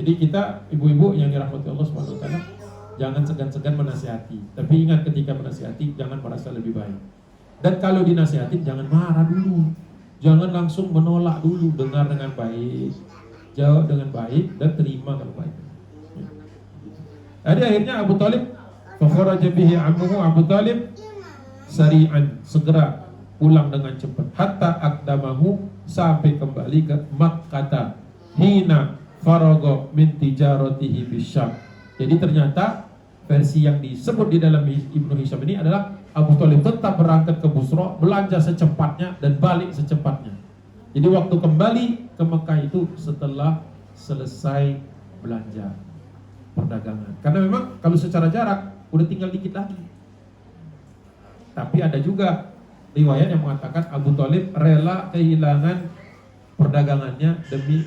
Jadi kita, ibu-ibu yang dirahmati Allah subhanahu wa ta'ala, jangan segan-segan menasihati. Tapi ingat, ketika menasihati jangan merasa lebih baik. Dan kalau dinasihatin jangan marah dulu. Jangan langsung menolak dulu, dengar dengan baik, jawab dengan baik dan terima kalau baik. Jadi akhirnya Abu Talib fakharaja bihi ammuhu, Abu Talib sari'an, segera pulang dengan cepat, hatta aqdamahu, sampai kembali ke Makkah, hina farago min tijaratihi bisyam. Jadi ternyata versi yang disebut di dalam Ibnu Hisham ini adalah Abu Talib tetap berangkat ke Busra, belanja secepatnya dan balik secepatnya. Jadi waktu kembali ke Mekah itu setelah selesai belanja perdagangan. Karena memang kalau secara jarak udah tinggal dikit lagi. Tapi ada juga riwayat yang mengatakan Abu Talib rela kehilangan perdagangannya demi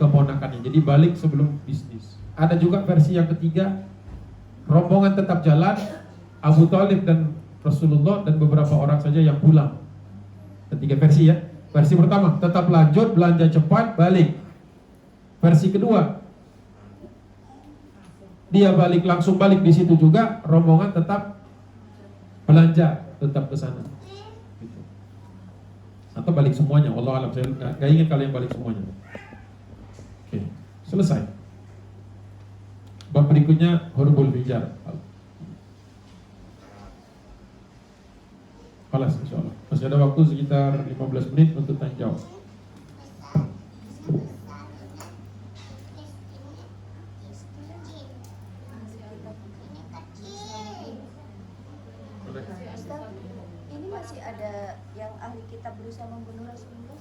keponakannya. Jadi balik sebelum bisnis. Ada juga versi yang ketiga, rombongan tetap jalan, Abu Talib dan Rasulullah dan beberapa orang saja yang pulang. Ketiga versi ya. Versi pertama, tetap lanjut, belanja cepat, balik. Versi kedua, dia balik, langsung balik di situ juga, rombongan tetap belanja, tetap ke sana. Gitu. Atau balik semuanya, wallahu alam, saya nggak ingin kalian balik semuanya. Oke, selesai. Bab berikutnya huruful hijar. Kelas insyaallah. Masih ada waktu sekitar 15 menit untuk tanya jawab. Ustaz, ini masih ada yang ahli kitab berusaha membunuh Rasulullah?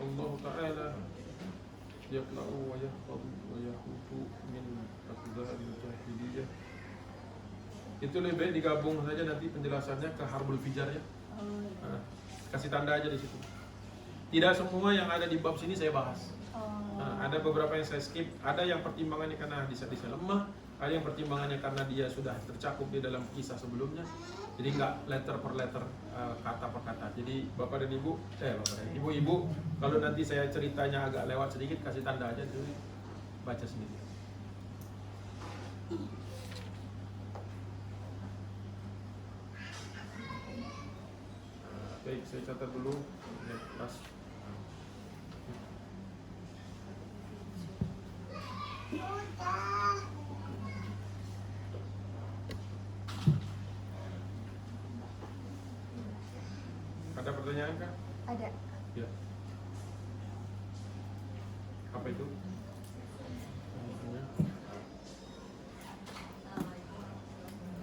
Allah Ta'ala yaqla'u wa yahfadu wa yahutu min aqdharil jahiliyah. Itu lebih baik digabung saja nanti penjelasannya ke Harbul Fijar ya. Nah, kasih tanda aja di situ. Tidak semua yang ada di bab sini saya bahas. Nah, ada beberapa yang saya skip. Ada yang pertimbangannya karena hadis-hadisnya lemah, ada yang pertimbangannya karena dia sudah tercakup di dalam kisah sebelumnya. Jadi nggak letter per letter, kata per kata. Jadi bapak dan ibu, ibu-ibu, kalau nanti saya ceritanya agak lewat sedikit, kasih tanda aja dulu, baca sendiri. Baik, saya catat dulu. Ya, pas. Ada pertanyaan kah? Ada. Ya. Apa itu?